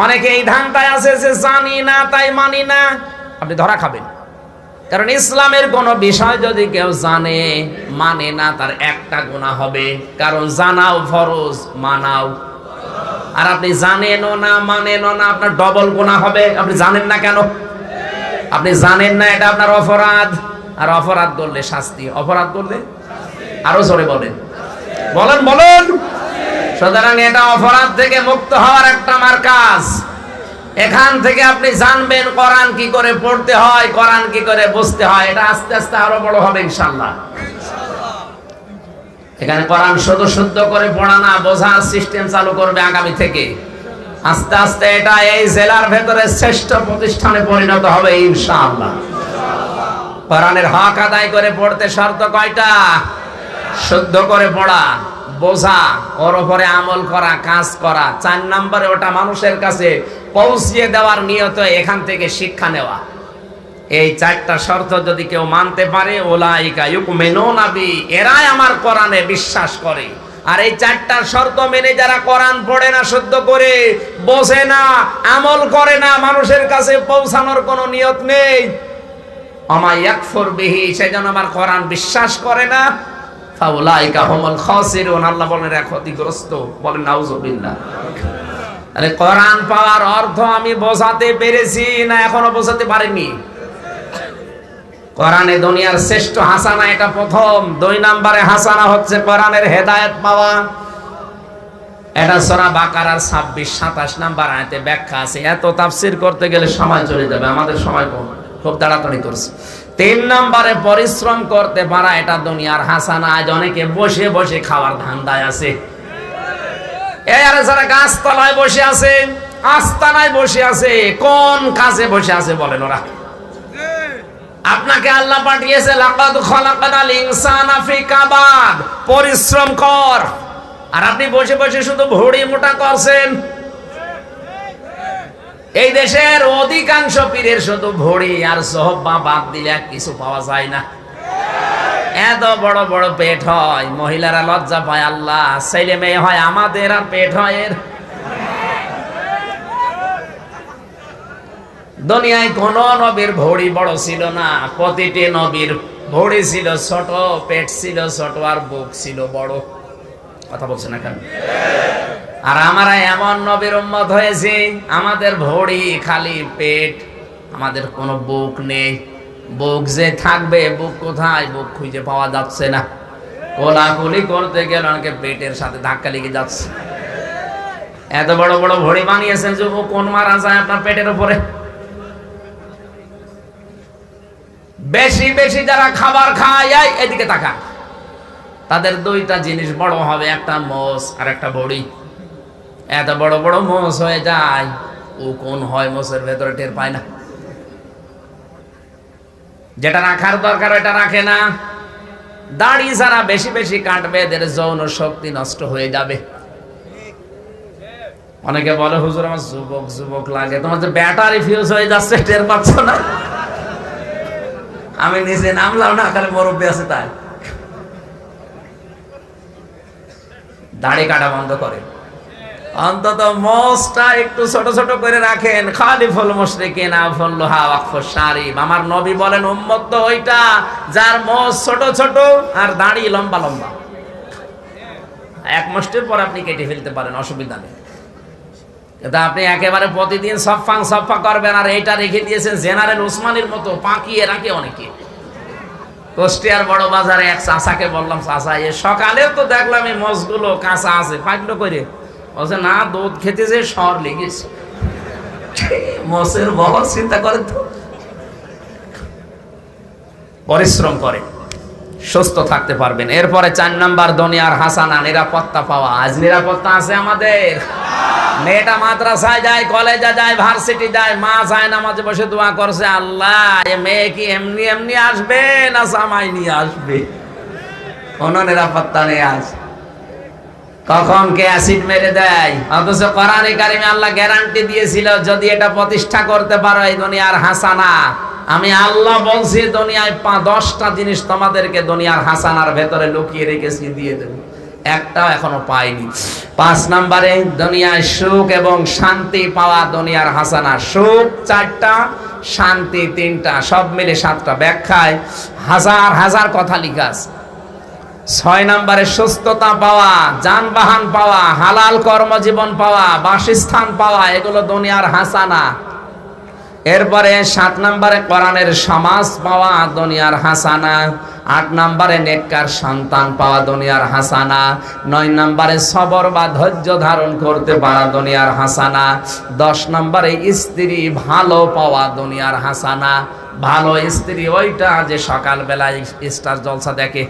অনেকে এই ধান্দায় আছে যে জানি না তাই মানি না, আপনি ধরা খাবেন। কারণ ইসলামের কোন বিষয় যদি কেউ জানে মানে না, তার একটা গুনাহ হবে, কারণ জানাও ফরজ মানাও। আর আপনি জানেনও না মানেনও না, আপনার ডবল গুনাহ হবে। আপনি জানেন না কেন? আপনি জানেন না, এটা আপনার অপরাধ, আর অপরাধ করলে শাস্তি, অপরাধ করলে আরো জোরে বলেন, বলেন বলেন। সুতরাং এটা অপরাধ থেকে মুক্ত হওয়ার একটা মার্কাজ। এখান থেকে আপনি জানবেন কোরআন কি করে পড়তে হয়, কোরআন কি করে বুঝতে হয়। এটা আস্তে আস্তে আরো বড় হবে ইনশাআল্লাহ। এখানে কোরআন শুধু শুদ্ধ করে পড়া না, বোঝার সিস্টেম চালু করবে আগামী থেকে। আস্তে আস্তে এটা এই জেলার ভেতরে শ্রেষ্ঠ প্রতিষ্ঠানে পরিণত হবে ইনশাআল্লাহ। কোরআনের হক আদায় করে পড়তে শর্ত কয়টা? শুদ্ধ করে পড়া, বোঝা, ওর উপরে আমল করা, কাজ করা। 4 নম্বরে ওটা মানুষের কাছে পৌঁছিয়ে দেওয়ার নিয়ত এখান থেকে শিক্ষা নেওয়া। এই 4টা শর্ত যদি কেউ মানতে পারে, উলাইকা ইউমিনুনা বি, এরাই আমার কোরআনে বিশ্বাস করে। আর এই 4টা শর্ত মেনে যারা কোরআন পড়ে না, শুদ্ধ করে বোঝে না, আমল করে না, মানুষের কাছে পৌঁছানোর কোনো নিয়ত নেই, আমা ইয়াকফুর বিহি, সেজন্য আমার কোরআন বিশ্বাস করে না, ফাউলাইকা হুমুল খাসিরুন, আল্লাহ বলেন এরা ক্ষতিগ্রস্ত। বলেন নাউযুবিল্লাহ। আরে কোরআন পাওয়ার অর্থ আমি বোঝাতে পেরেছি না এখনো বোঝাতে পারিনি? কোরআনে দুনিয়ার শ্রেষ্ঠ হাসানা এটা প্রথম। 2 নম্বরে হাসানা হচ্ছে কোরআনের হেদায়েত পাওয়া। এটা সূরা বাকারার 26-27 নম্বর আয়াতে ব্যাখ্যা আছে। এত তাফসীর করতে গেলে সময় চলে যাবে, আমাদের সময় কম, খুব তাড়াতাড়ি করছি। 3 নম্বরে পরিশ্রম করতে পারা, এটা দুনিয়ার হাসানা। আজ অনেকে বসে বসে খাওয়ার ধান্দায় আছে। এই আরে যারা গাছতলায় বসে আছে, আস্তানায় বসে আছে, কোন কাজে বসে আছে বলেন ওরা? আপনাকে আল্লাহ পাঠিয়েছে লাকাদ খলাকানাল ইনসানা ফি কাবাদ, পরিশ্রম কর। আর আপনি বসে বসে শুধু ভুঁড়ি মোটা করছেন। এই দেশের অধিকাংশ পীরের শুধু ভুঁড়ি আর সোহবা বাদ দিলে কিছু পাওয়া যায় না। এত বড় বড় পেট হয়, মহিলারা লজ্জা পায়, আল্লাহ ছেলে মেয়ে হয় আমাদের আর পেট হয় এর। দুনিয়ায় কোন নবীর ভুঁড়ি বড় ছিল না, প্রতিটি নবীর ভুঁড়ি ছিল ছোট, পেট ছিল ছোট আর বুক ছিল বড়। কথা বলছেন না কেন? আর আমরা এমন নবীর উম্মত হয়েছি, আমাদের ভুঁড়ি খালি পেট, আমাদের কোনো বুক নেই। বুক যে থাকবে, বুক কোথায়? বুক খুঁজে পাওয়া যাচ্ছে না। কোলাকুলি করতে গেলে অনেকে পেটের সাথে ধাক্কা লেগে যাচ্ছে। এত বড় বড় ভুঁড়ি বানিয়েছেন যে ও কোন মারা যায় আপনার পেটের উপরে। বেশি বেশি যারা খাবার খায়, এদিকে তাকান, তাদের দুইটা জিনিস বড় হবে, একটা মোষ আর একটা ভুঁড়ি। এত বড় বড় মোষ হয়ে যায়, ও কোন হয় মোষের ভেতরে টের পায় না। যেটা রাখার দরকার ওটা রাখে না। দাড়ি যারা বেশি বেশি কাটবে, এদের যৌন শক্তি নষ্ট হয়ে যাবে। অনেকে বলে হুজুর আমার যুবক যুবক লাগে, তোমার যে ব্যাটারি ফিউজ হয়ে যাচ্ছে টের পাচ্ছ না। আমি নিজে নামলাম না, খালি মুরব্বী আছে তাই। দাড়ি কাটা বন্ধ করে, অন্তত মোষটা একটু ছোট ছোট করে রাখেন। খালিফুল মুশরিকিন আফল্লুহা ওয়াকফুশ শারিব। আমার নবী বলেন উম্মত তো ওইটা যার মোষ ছোট ছোট আর দাড়ি লম্বা লম্বা। এক মুষ্টির পর আপনি কেটে ফেলতে পারেন, অসুবিধা নেই। কিন্তু আপনি একেবারে প্রতিদিন সফা করবেন, আর এইটা রেখে দিয়েছেন জেনারেল উসমানের মতো পাকিয়ে রাখে অনেকে। কুষ্টিয়ার বড় বাজারে এক চাচাকে বললাম, চাচা এ সকালেও তো দেখলাম এই মোষগুলো কাঁচা আছে, পাকলো করে। বলছে না, দুধ খেতে যে শর লেগেছে। মোষের বহর চিন্তা করে তো। পরিশ্রম করে সুস্থ থাকতে পারবেন। এরপরে 4 নাম্বার দুনিয়ার হাসানা, নিরাপত্তা পাওয়া। আজ নিরাপত্তা আছে আমাদের? মেয়েটা মাদ্রাসায় যায়, কলেজে যায়, ভার্সিটি যায়, মা যায় নামাজে বসে দোয়া করছে, আল্লাহ এ মেয়ে কি এমনি এমনি আসবে না জামাই নিয়ে আসবে? কোনো নিরাপত্তা নেই আজ। কখন কে অ্যাসিড মেরে দেয়। অথচ কোরআনে কারিমে আল্লাহ গ্যারান্টি দিয়েছিল, যদি এটা প্রতিষ্ঠা করতে পারো এই দুনিয়ার হাসানা, আমি আল্লাহ বলছি দুনিয়ায় 10টা জিনিস তোমাদেরকে দুনিয়ার হাসানার ভেতরে লুকিয়ে রেখেছি, দিয়ে দেব। একটাও এখনো পাইনি। 5 নম্বরে দুনিয়ায় সুখ এবং শান্তি পাওয়া দুনিয়ার হাসানা। সুখ 4টা, শান্তি 3টা, সব মিলে 7টা। ব্যাখ্যায় হাজার হাজার কথা লিখা আছে। 6 নম্বরে সুস্থতা পাওয়া, যানবাহন পাওয়া, হালাল কর্মজীবন পাওয়া, বাসস্থান পাওয়া, এগুলো দুনিয়ার হাসানা। এরপরে 7 নম্বরে কোরআনের সমাজ পাওয়া দুনিয়ার হাসানা। 8 নম্বরে নেককার সন্তান পাওয়া দুনিয়ার হাসানা। 9 নম্বরে সবর বা ধৈর্য ধারণ করতে পারা দুনিয়ার হাসানা। 10 নম্বরে স্ত্রী ভালো পাওয়া দুনিয়ার হাসানা। ভালো স্ত্রী ওইটা যে সকালবেলায় স্টার জলসা দেখে।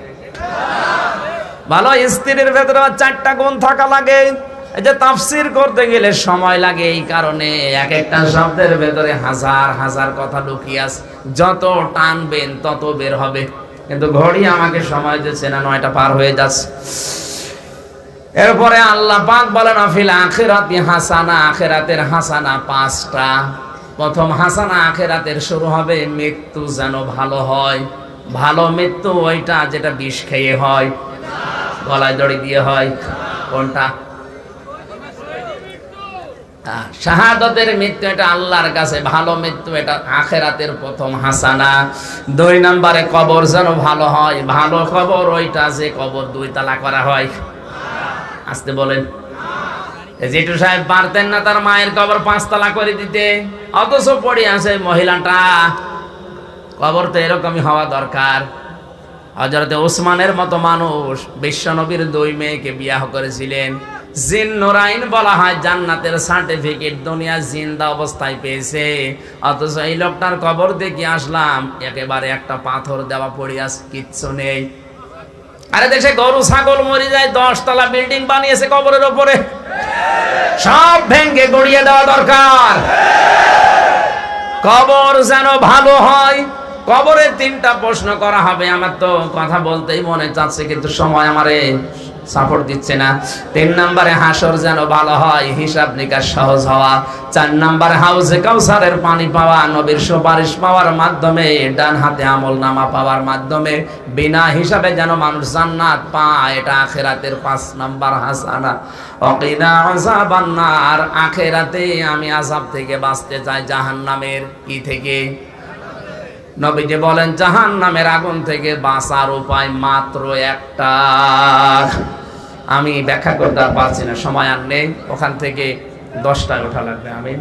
ভালো স্ত্রীর ভেতরে 4টা গুণ থাকা লাগে। এই যে তাফসীর করতে গেলে সময় লাগে, এই কারণে এক একটা শব্দের ভেতরে হাজার হাজার কথা লুকিয়ে আছে। যত টানবেন তত বের হবে। কিন্তু ঘড়ি আমাকে সময় দিচ্ছে না, 9টা পার হয়ে যাচ্ছে। এরপরে আল্লাহ পাক বলেন আফিল আখিরাতি হাসানা, আখিরাতের হাসানা 5টা। প্রথম হাসানা আখিরাতের শুরু হবে মৃত্যু যেন ভালো হয়। ভালো মৃত্যু ওইটা যেটা বিষ খেয়ে হয়, গলায় দড়ি দিয়ে হয়। কোনটা? শাহাদাতের মৃত্যু, এটা আল্লাহর কাছে ভালো মৃত্যু, এটা আখিরাতের প্রথম হাসানা। 2 নম্বরে কবর যেন ভালো হয়। ভালো কবর ওইটা যে কবর 2 তালা করা হয়। আসতে বলেন। জেঠু সাহেব পারতেন না তার মায়ের কবর 5 তালা করে দিতে, অথচ পড়ে আছে মহিলাটা। কবর তো এরকমই হওয়া দরকার। হযরতে ওসমানের মতো মানুষ বিশ্বনবীর 2 মেয়েকে বিবাহ করেছিলেন। জিন নুরাইন বলা হয়, জান্নাতের সার্টিফিকেট দুনিয়া জিন্দা অবস্থায় পেয়েছে। অথচ এই লোকটার কবর দেখে আসলাম, একেবারে একটা পাথর দেওয়া পড়ে আছে, কিচ্ছু নেই। আরে দেশে গরু ছাগল মরে যায়, 10 তলা বিল্ডিং বানিয়েছে কবরের উপরে। সব ভেঙে গড়িয়ে দেওয়া দরকার। কবর যেন ভালো হয়, কবরে 3টা প্রশ্ন করা হবে। আমার তো কথা বলতেই মনে চাচ্ছে, কিন্তু সময় আমারে সাপোর্ট দিচ্ছে না। 3 নম্বরে হাসর যেন ভালো হয়, হিসাব নিকাশ সহজ হওয়া। 4 নম্বরে হাউজে কাউসারের পানি পাওয়া, নবীর সুপারিশ পাওয়ার মাধ্যমে, ডান হাতে আমল নামা পাওয়ার মাধ্যমে বিনা হিসাবে যেন মানুষ জান্নাত পায়। এটা আখিরাতের 5 নম্বর হাসানা। ওয়াকিনা আযাবান নার, আখিরাতে আমি আযাব থেকে বাঁচতে চাই, জাহান্নামের কি থেকে? নবীজি বলেন জাহান্নামের আগুন থেকে বাঁচার উপায় মাত্র একটা। আমি ব্যাখ্যা করতে পারছি না, সময় আর নেই। ওখান থেকে 10টায় ওঠা লাগবে। আমি